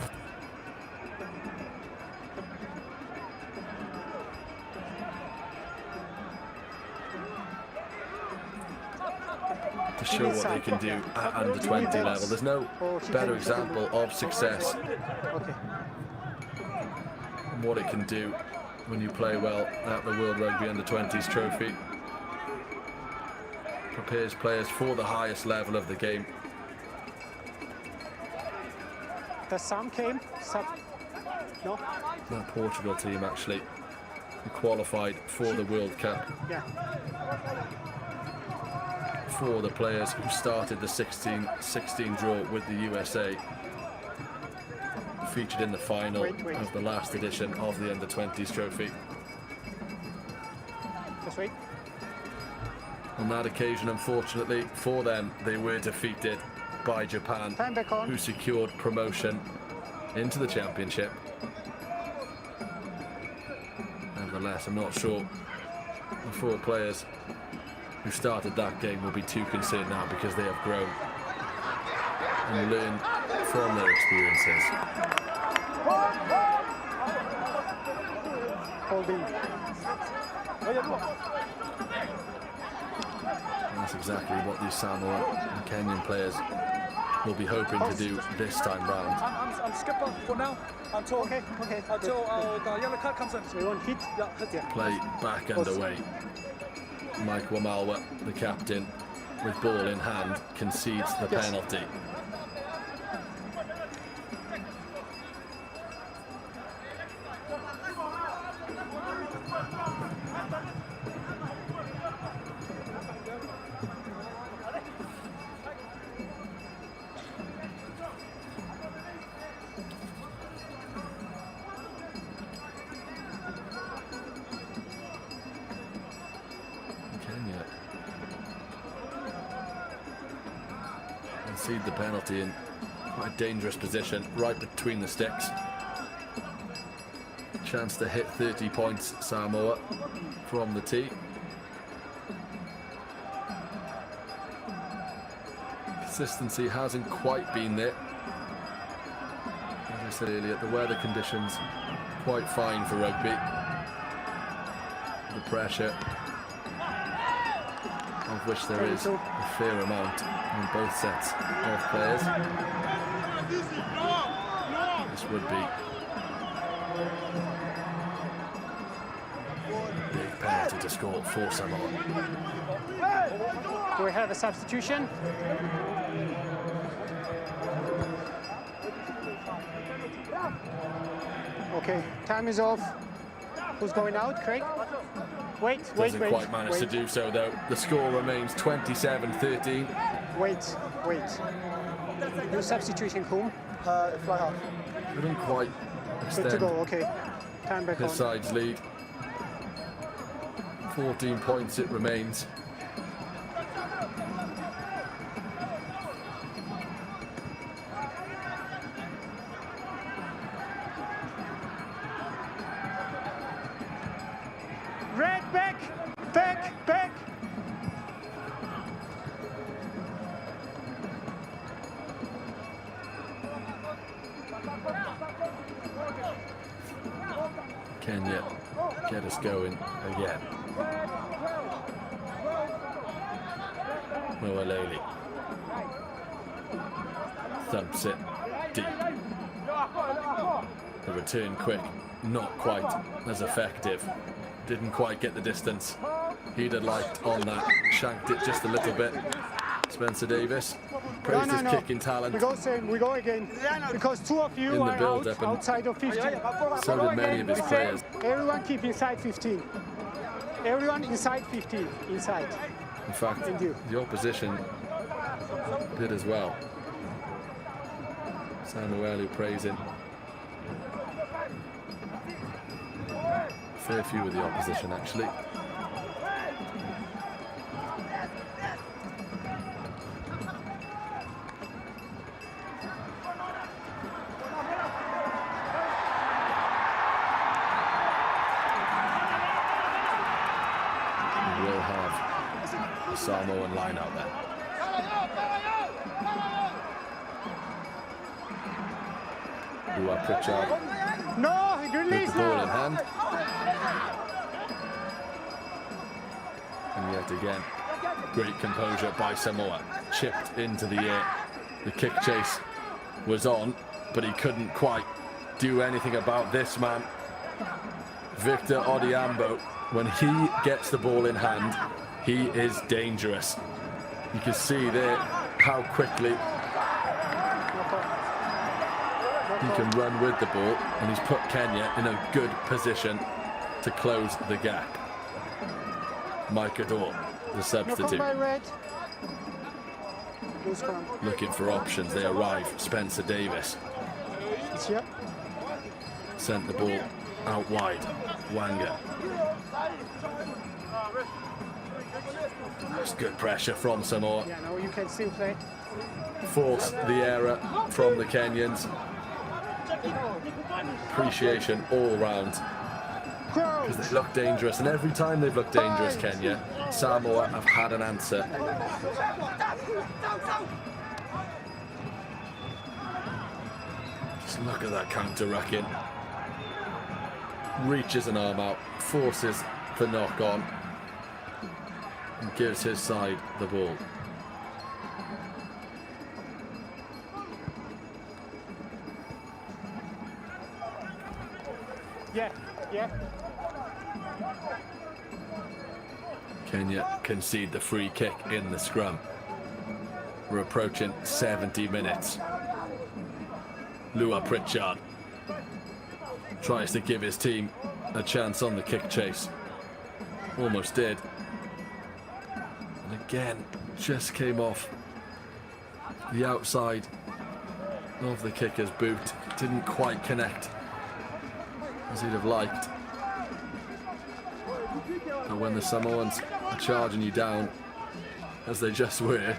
To show what they can do at under 20 level. There's no better example of success and what it can do when you play well at the World Rugby Under 20s trophy. Prepares players for the highest level of the game. Does Sam came? No? The Portugal team actually who qualified for the World Cup. Yeah. For the players who started the 16 draw with the USA. Featured in the final of the last edition of the Under 20s trophy. Just wait. On that occasion, unfortunately for them, they were defeated by Japan, who secured promotion into the championship. Nevertheless, I'm not sure the 4 players who started that game will be too concerned now, because they have grown and learned from their experiences. Holding. That's exactly what these Samoa and Kenyan players will be hoping to do this time round. I'm skipper for now until the yellow card comes in. So you want hit? Yeah. Play back underway. Mike Wamalwa, the captain, with ball in hand, concedes the penalty. Concede the penalty in quite a dangerous position, right between the sticks. Chance to hit 30 points, Samoa, from the tee. Consistency hasn't quite been there. As I said earlier, the weather conditions quite fine for rugby. The pressure of which there is a fair amount on both sets of players. This would be a big penalty to score for Samoa. Do we have a substitution? Okay, time is off. Who's going out, Craig? Wait. Doesn't quite manage to do so though. The score remains 27-13. Wait. New substitution, whom? Fly half. Couldn't quite Good to extend go, okay. Time back his on. side's lead. 14 points it remains. Red, back! Kenya get us going again. Moaloli thumps it deep. The return quick, not quite as effective. Didn't quite get the distance he'd have liked on that. Shanked it just a little bit. Spencer Davis praised his kicking talent. We go same, we go again. Because two of you In the are build-up, and outside of 15. so did many of his players. Everyone keep inside 15. Everyone inside 15. Inside. In fact, the opposition did as well. Samuelu praising. Fair few of the opposition actually. We'll have the Samoan line out there. Lua Pritchard No, with release the ball in now. hand. And yet again, great composure by Samoa. Chipped into the air. The kick chase was on, but he couldn't quite do anything about this man. Victor Odiambo, when he gets the ball in hand, he is dangerous. You can see there how quickly he can run with the ball, and he's put Kenya in a good position to close the gap. Mike Ador, the substitute, looking for options. They arrive. Spencer Davis sent the ball out wide. Wanga. That's good pressure from Samoa. Yeah, no, you can still play. Force the error from the Kenyans. Appreciation all round, because they look dangerous, and every time they've looked dangerous, Kenya, Samoa have had an answer. Just look at that counter-rucking. Reaches an arm out, forces the knock on, and gives his side the ball. Yeah. Kenya concede the free kick in the scrum. We're approaching 70 minutes. Lua Pritchard tries to give his team a chance on the kick chase. Almost did. And again, just came off the outside of the kicker's boot. Didn't quite connect as he'd have liked. But when the Samoans are charging you down, as they just were,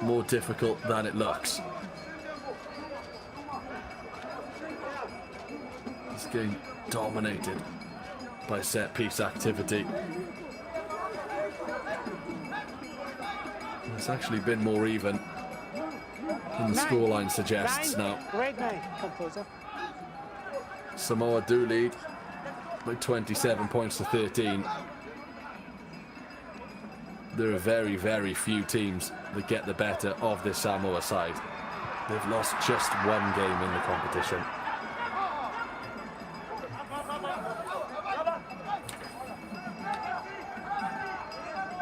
more difficult than it looks. This game dominated by set-piece activity. It's actually been more even than the scoreline suggests now. Great night, come closer. Samoa do lead by 27 points to 13. there are very, very few teams that get the better of this Samoa side. They've lost just one game in the competition.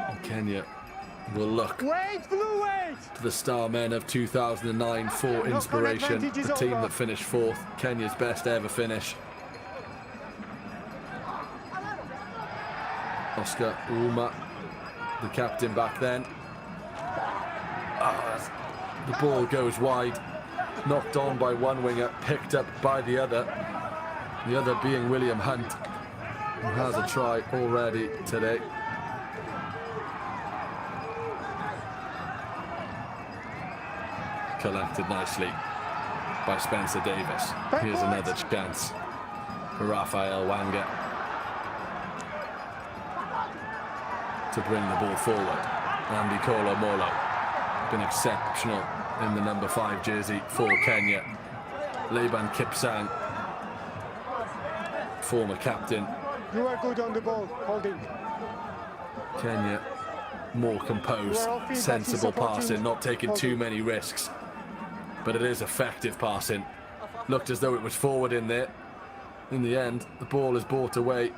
And Kenya will look to the star men of 2009 for inspiration. The team that finished 4th, Kenya's best ever finish. Oscar Uma, the captain back then. The ball goes wide, knocked on by one winger, picked up by the other being William Hunt, who has a try already today. Collected nicely by Spencer Davis. Here's another chance for Rafael Wanga to bring the ball forward. Andy Kolomolo, been exceptional in the number 5 jersey for Kenya. Laban Kipsang, former captain. You are good on the ball, holding. Kenya more composed, sensible passing, not taking too many risks. But it is effective passing. Looked as though it was forward in there. In the end, the ball is brought away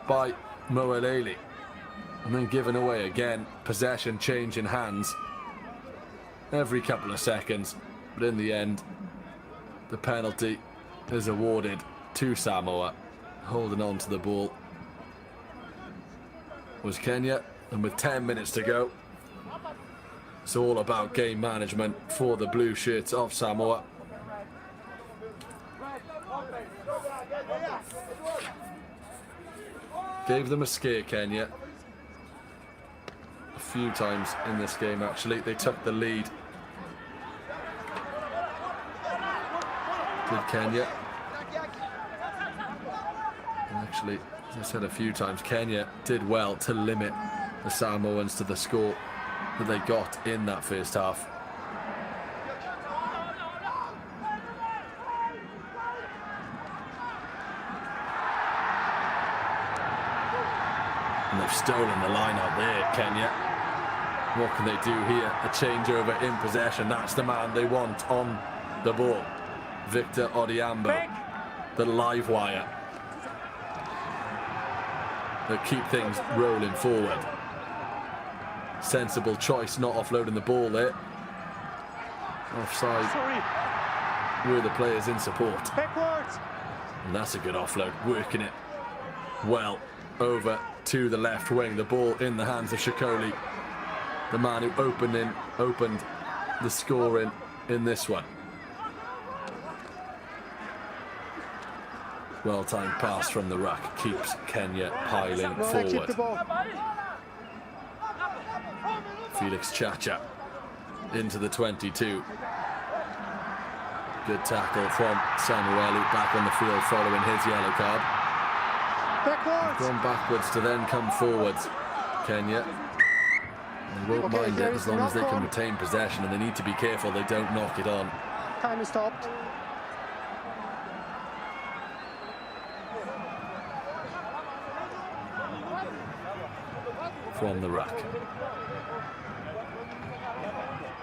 by Moelele. And then given away again. Possession change in hands every couple of seconds. But in the end, the penalty is awarded to Samoa. Holding on to the ball was Kenya. And with 10 minutes to go, it's all about game management for the blue shirts of Samoa. Gave them a scare, Kenya. A few times in this game, actually. They took the lead. Did Kenya. And actually, as I said a few times, Kenya did well to limit the Samoans to the score that they got in that first half. And they've stolen the line out there, Kenya. What can they do here? A changeover in possession. That's the man they want on the ball. Victor Odiambo, the live wire. They'll keep things rolling forward. Sensible choice, not offloading the ball there. Offside with the players in support. Backwards. And that's a good offload, working it well over to the left wing. The ball in the hands of Shikoli, the man who opened the scoring in this one. Well-timed pass from the ruck keeps Kenya piling forward. Felix Chacha into the 22. Good tackle from Samuelu, back on the field following his yellow card. Backwards. Gone backwards to then come forwards. Kenya. They won't mind it as long as they can retain possession, and they need to be careful they don't knock it on. Time is stopped. From the ruck.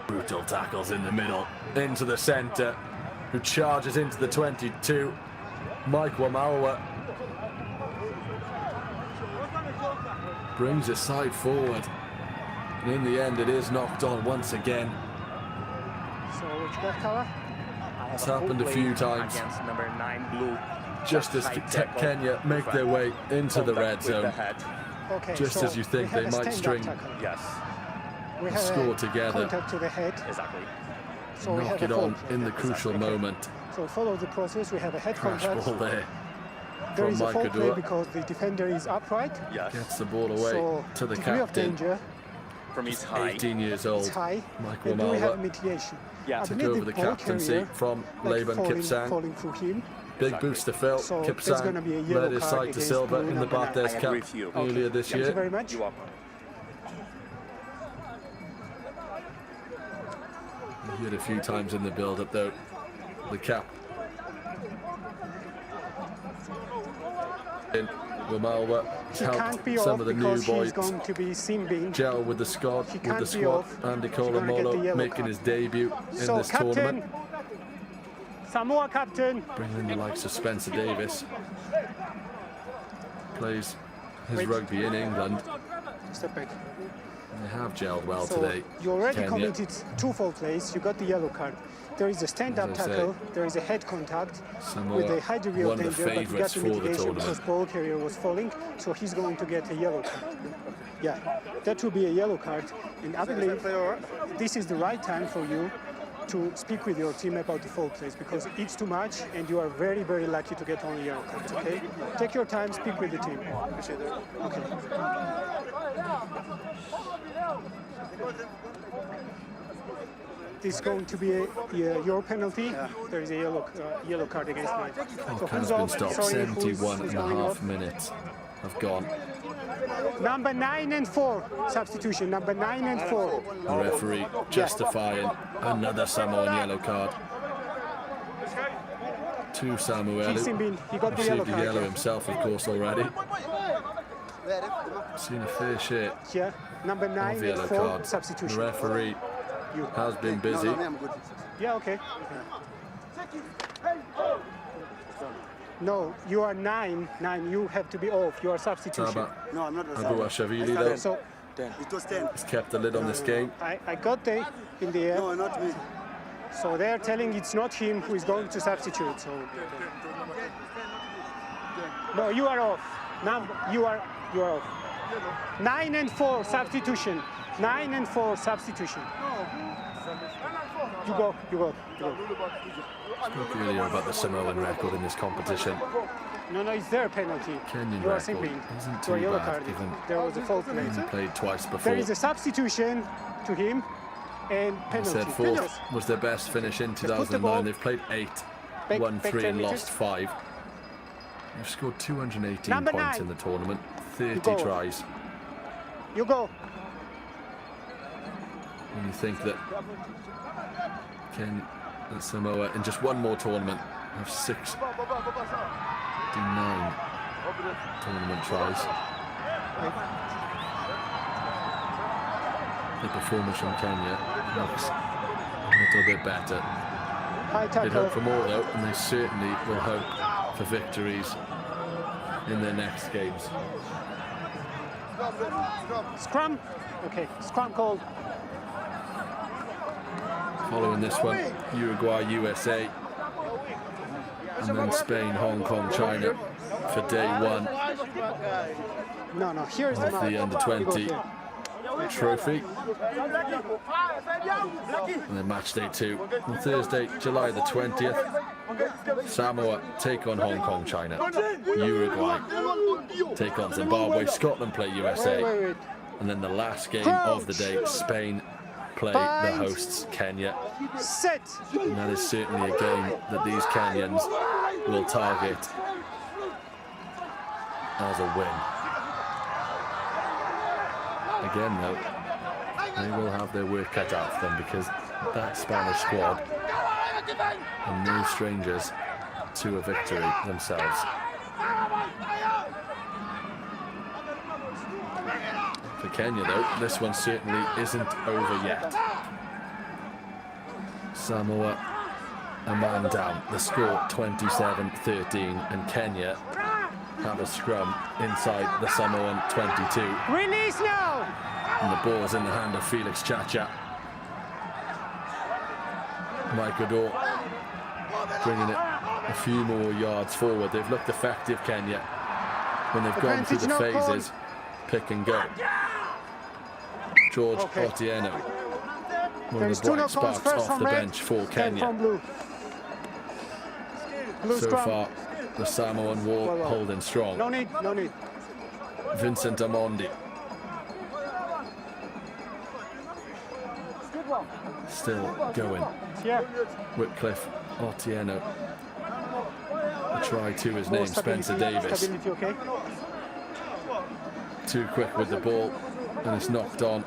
Brutal tackles in the middle, into the centre, who charges into the 22. Mike Wamawa brings his side forward, and in the end it is knocked on once again. So which what colour? It's happened a few times. Against number 9 blue. Just as Kenya make their way into the red zone. Okay, Just so as you think we have they a might stand-up string tackle. Yes, We a have score together. Contact to the head. exactly. So we Knock have it a on fault. in the crucial moment. So follow the process. We have a head Crash contact. ball there. There from is a Mike foul play Adua. because the defender is upright. Yes, Gets the ball away So to the degree of captain. danger from his high. 18 years is old. high. Mike And do we have Wamawa mitigation? Yeah. I took believe over the ball captaincy carrier, from like Laban Kipsang. falling through him. Big boost to Phil. So there's gonna be a Kipsang yellow led his card side to against silver blue in the number 9. Bartes I Cup agree with you. earlier this Thank you year. very much. You're welcome. He hit a few times in the build-up though. The cap Ramalwa has He helped can't be some off of the new because he's boys going to be sin bin. gel with the squad. He can't be off. Andy He's gonna get the Colomolo yellow making card. his debut in So this captain, tournament. Samoa captain. Bringing in the likes of Spencer Davis. Plays his rugby in England. Step back. They have gelled well So today. you already Kenya. committed 2 foul plays. You got the yellow card. There is a stand-up As I say, tackle. There is a head contact Samoa, with a high degree one of of the danger, but we got favourites the for the mitigation tournament. because ball carrier was falling, so he's going to get a yellow card. Yeah, that will be a yellow card, and I believe this is the right time for you to speak with your team about the foul plays because it's too much, and you are very, very lucky to get only yellow cards. Okay, take your time, speak with the team. Okay. This is going to be your penalty. Yeah. There is a yellow card against mine. So Has been stopped. 71 and a half minutes have gone. Number 9 and 4 substitution. Number 9 and 4. The referee justifying another Samoan yellow card. To Samuel. He got the yellow Received a card. yellow himself, of course, already. Seen a fair share Yeah, number 9 of and yellow 4 cards. The substitution. referee has been busy. Yeah, okay. No, you are 9. You have to be off. You are substitution. Taba No, I'm not. Abu Ashavili, though, So It was 10. has kept the lid on this game. I got the in the air. No, not me. So they're telling it's not him who is going to substitute. So no, you are off. Now you are off. 9 and 4 substitution. 9 and 4 substitution. You go. Spoke earlier about the Samoan record in this competition. No, it's their penalty. Kenyan You are record simping. isn't You are too yellow bad, carded. given There was a foul play. he's played twice There before. is a substitution to him and He penalty. said fourth was their best finish in put the ball 2009. They've played 8, back- won back 3 and 10 lost 5. They've scored 218 Number points 9. in the tournament, 30 go. tries. You go. And you think that Samoa in just one more tournament have 69 tournament tries. The performance from Kenya looks a little bit better. High They'd tackle. hope for more though, and they certainly will hope for victories in their next games. Scrum. Okay, scrum called. Following this one, Uruguay, USA, and then Spain, Hong Kong, China for day 1 No, here's the of mark. the under-20 trophy. And then match day 2 on Thursday, July the 20th. Samoa take on Hong Kong, China. Uruguay take on Zimbabwe. Scotland play USA. Wait. And then the last game of the day, Spain play the hosts, Kenya. Set. And that is certainly a game that these Kenyans will target as a win. Again, though, they will have their work cut out for them because that Spanish squad are no strangers to a victory themselves. For Kenya, though, this one certainly isn't over yet. Samoa a man down. The score 27-13, and Kenya have a scrum inside the Samoan 22. Release now. And the ball's in the hand of Felix Chacha. Mike Ador bringing it a few more yards forward. They've looked effective, Kenya, when they've gone through the phases, pick and go. George Otieno, one of the bright sparks off the bench for Kenya. So far, the Samoan wall holding strong. No need. Vincent Amondi. Still going. Yeah. Wycliffe Otieno. A try to his name, Spencer Davis. Stability, okay? Too quick with the ball, and it's knocked on.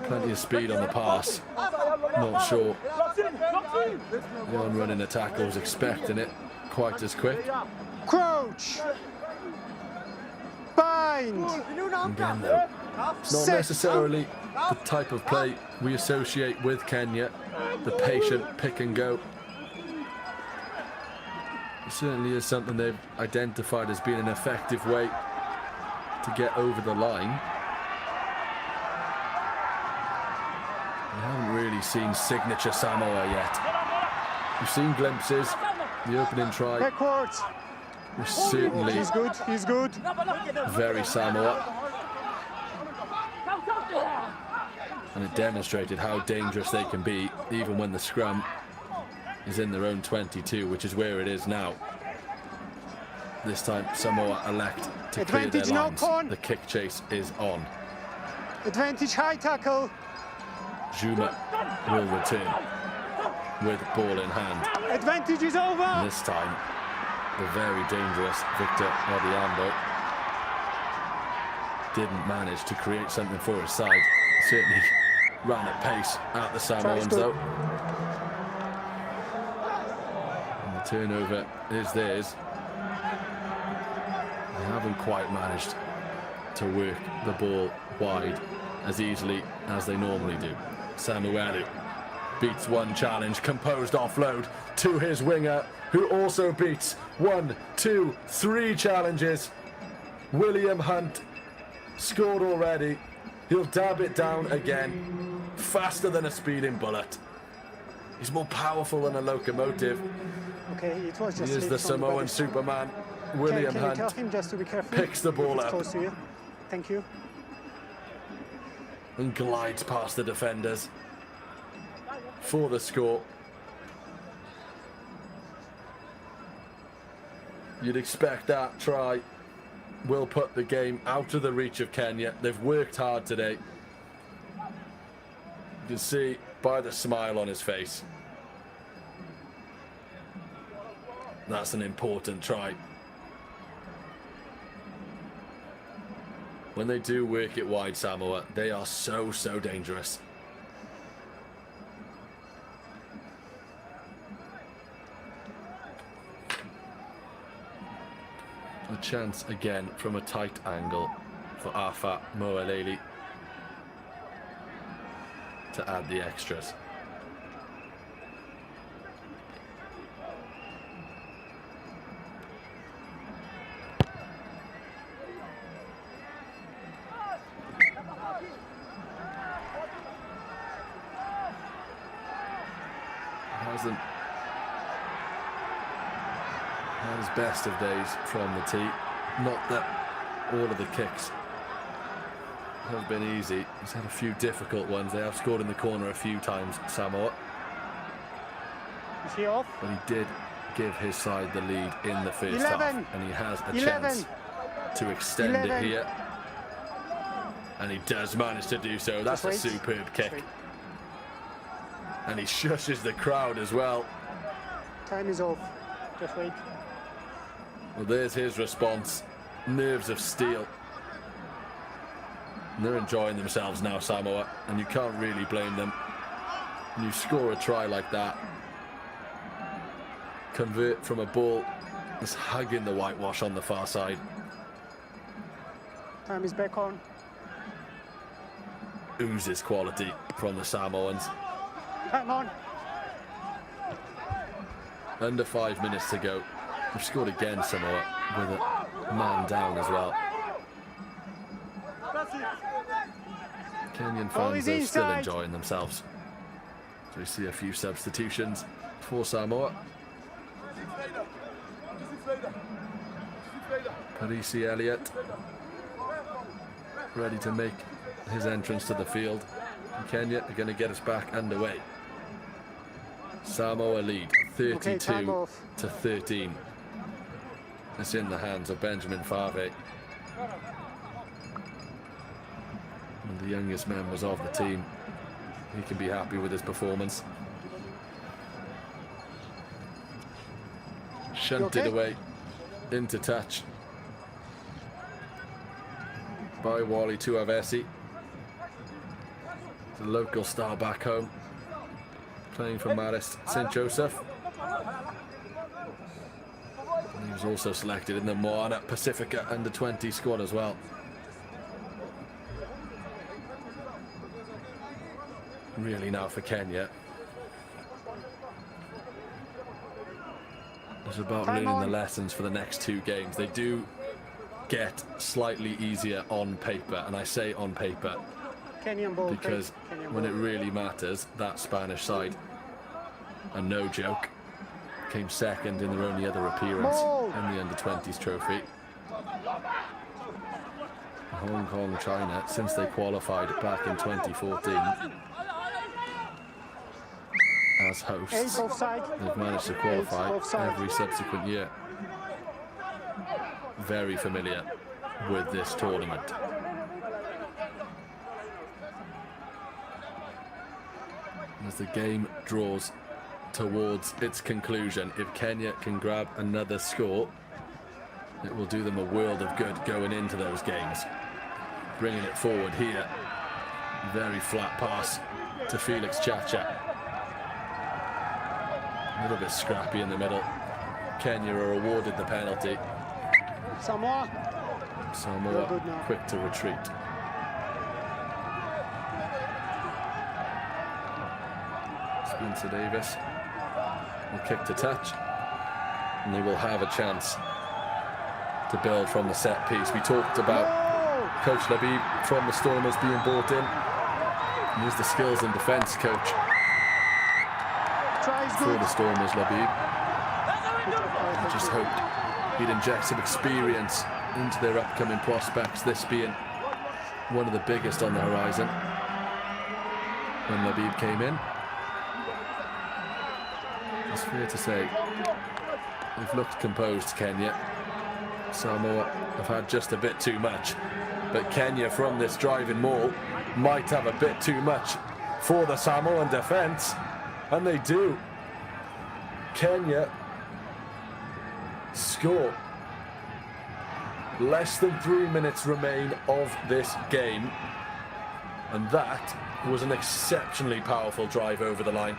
Plenty of speed on the pass. Not sure the on running the tackle was expecting it. quite as quick. Crouch. Bind. Again, though, it's not necessarily the type of play we associate with Kenya, the patient pick and go. It certainly is something they've identified as being an effective way to get over the line. We haven't really seen signature Samoa yet. We've seen glimpses. The opening try Backwards. was certainly He's good. He's good. very Samoa. And it demonstrated how dangerous they can be, even when the scrum is in their own 22, which is where it is now. This time, Samoa elect to clear their lines. The kick chase is on. Advantage high tackle. Juma will return with ball in hand. Advantage is over. And this time, the very dangerous Victor Odiambo didn't manage to create something for his side. Certainly ran at pace at the Samoans, though. And the turnover is theirs. They haven't quite managed to work the ball wide as easily as they normally do. Samuelu beats one challenge, composed offload to his winger, who also beats 1, 2, 3 challenges. William Hunt scored already. He'll dab it down again, faster than a speeding bullet. He's more powerful than a locomotive. Okay, it was just. He is the Samoan Superman. William can you tell Hunt him just to be careful? picks the ball up. Close to you. Thank you. And glides past the defenders for the score. You'd expect that try will put the game out of the reach of Kenya. They've worked hard today. You can see by the smile on his face. That's an important try. When they do work it wide, Samoa, they are so dangerous. A chance again from a tight angle for Afa Moaleli to add the extras. Hasn't had his best of days from the tee. Not that all of the kicks have been easy. He's had a few difficult ones. They have scored in the corner a few times, Samoa. Is he off? But he did give his side the lead in the first half, and he has a chance to extend it here. And he does manage to do so. That's a superb kick. And he shushes the crowd as well. Time is off. Just wait. Well, there's his response. Nerves of steel. And they're enjoying themselves now, Samoa, and you can't really blame them. When you score a try like that, convert from a ball that's hugging the whitewash on the far side. Time is back on. Oozes quality from the Samoans. Come on. Under 5 minutes to go. We've scored again, Samoa, with a man down as well. Kenyan fans are still enjoying themselves. So we see a few substitutions for Samoa. Parisi Elliott ready to make his entrance to the field. And Kenya are going to get us back underway. Samoa lead 32 to 13. It's in the hands of Benjamin Fave, one of the youngest members of the team. He can be happy with his performance. Shunted away into touch by Wally Tuavesi, the local star back home, playing for Marist St. Joseph. was also selected in the Moana Pacifica under-20 squad as well. Really now for Kenya. It's about learning the lessons for the next 2 games. They do get slightly easier on paper, and I say on paper because when it really matters, that Spanish side, and no joke, came second in their only other appearance in the under-20s trophy. Hong Kong, China, since they qualified back in 2014 as hosts, they've managed to qualify every subsequent year. Very familiar with this tournament. As the game draws towards its conclusion, if Kenya can grab another score, it will do them a world of good going into those games. Bringing it forward here. Very flat pass to Felix Chacha. A little bit scrappy in the middle. Kenya are awarded the penalty. Samoa quick to retreat. Spencer Davis will kick to touch, and they will have a chance to build from the set piece. We talked about Coach Labib from the Stormers being brought in. And he's the skills and defence coach for the Stormers, Labib. I just hoped he'd inject some experience into their upcoming prospects, this being one of the biggest on the horizon when Labib came in. It's fair to say they've looked composed, Kenya. Samoa have had just a bit too much, but Kenya from this driving maul might have a bit too much for the Samoan defence, and they do. Kenya score. Less than 3 minutes remain of this game, and that was an exceptionally powerful drive over the line.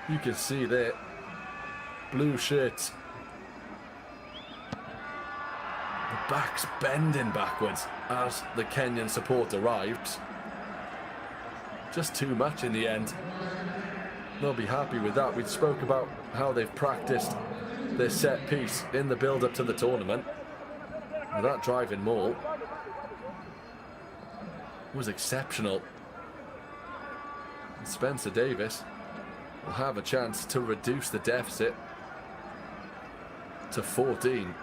You can see there, blue shirts, the back's bending backwards as the Kenyan support arrives. Just too much in the end. They'll be happy with that. We spoke about how they've practiced their set piece in the build-up to the tournament. And that driving maul was exceptional. And Spencer Davis will have a chance to reduce the deficit to 14.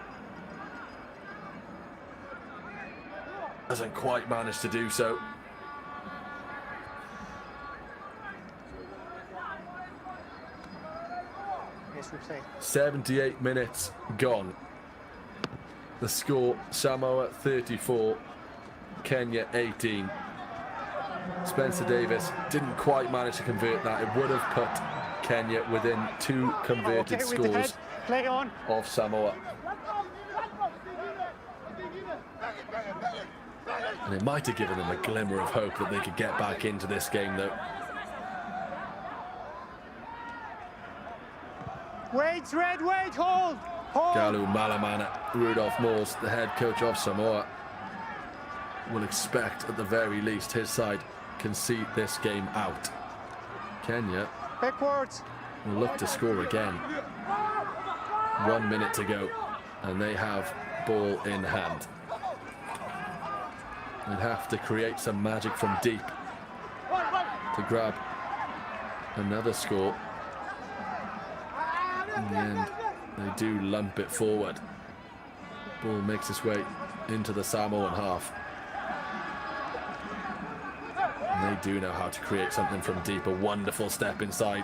Hasn't quite managed to do so. Yes, we play. 78 minutes gone. The score, Samoa 34, Kenya 18. Spencer Davis didn't quite manage to convert that. It would have put Kenya within 2 converted scores of Samoa. And it might have given them a glimmer of hope that they could get back into this game, though. Wait, Red, wait, hold! Galu Malamana, Rudolph Moores, the head coach of Samoa, will expect at the very least his side can see this game out. Kenya backwards will look to score again. 1 minute to go, and they have ball in hand. They'd have to create some magic from deep to grab another score. In the end, they do lump it forward. Ball makes its way into the Samoan half. And they do know how to create something from deep. A wonderful step inside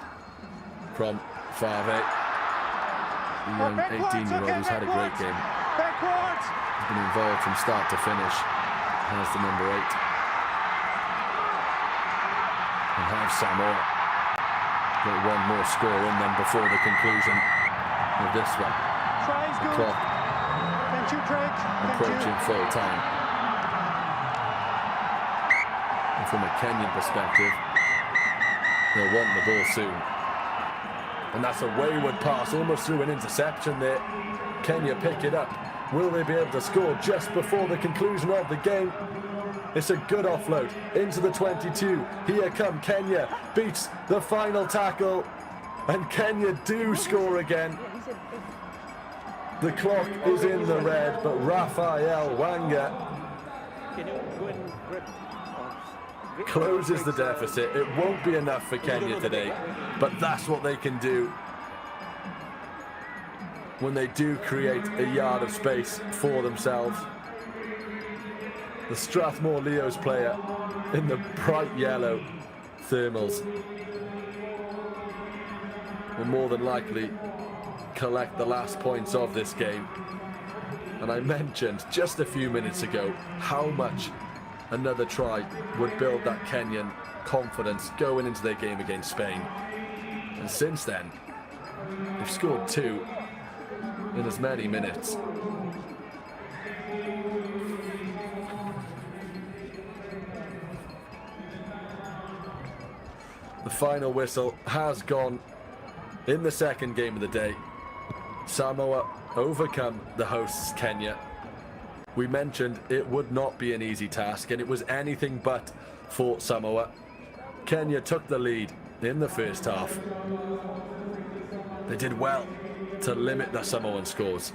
from Fave. The young 18-year-old who's had a great game. He's been involved from start to finish. Has the number 8. And have Samoa get one more score in them before the conclusion of this one. The clock approaching full time. And from a Kenyan perspective, they'll want the ball soon. And that's a wayward pass, almost through an interception there. Kenya pick it up. Will they be able to score just before the conclusion of the game? It's a good offload into the 22. Here come Kenya, beats the final tackle, and Kenya do score again. The clock is in the red, but Raphael Wanga closes the deficit. It won't be enough for Kenya today, but that's what they can do when they do create a yard of space for themselves. The Strathmore Leos player in the bright yellow thermals will more than likely collect the last points of this game. And I mentioned just a few minutes ago how much another try would build that Kenyan confidence going into their game against Spain. And since then, they've scored 2 in as many minutes. The final whistle has gone in the second game of the day. Samoa overcome the hosts Kenya. We mentioned it would not be an easy task, and it was anything but for Samoa. Kenya took the lead in the first half. They did well to limit the Samoan scores.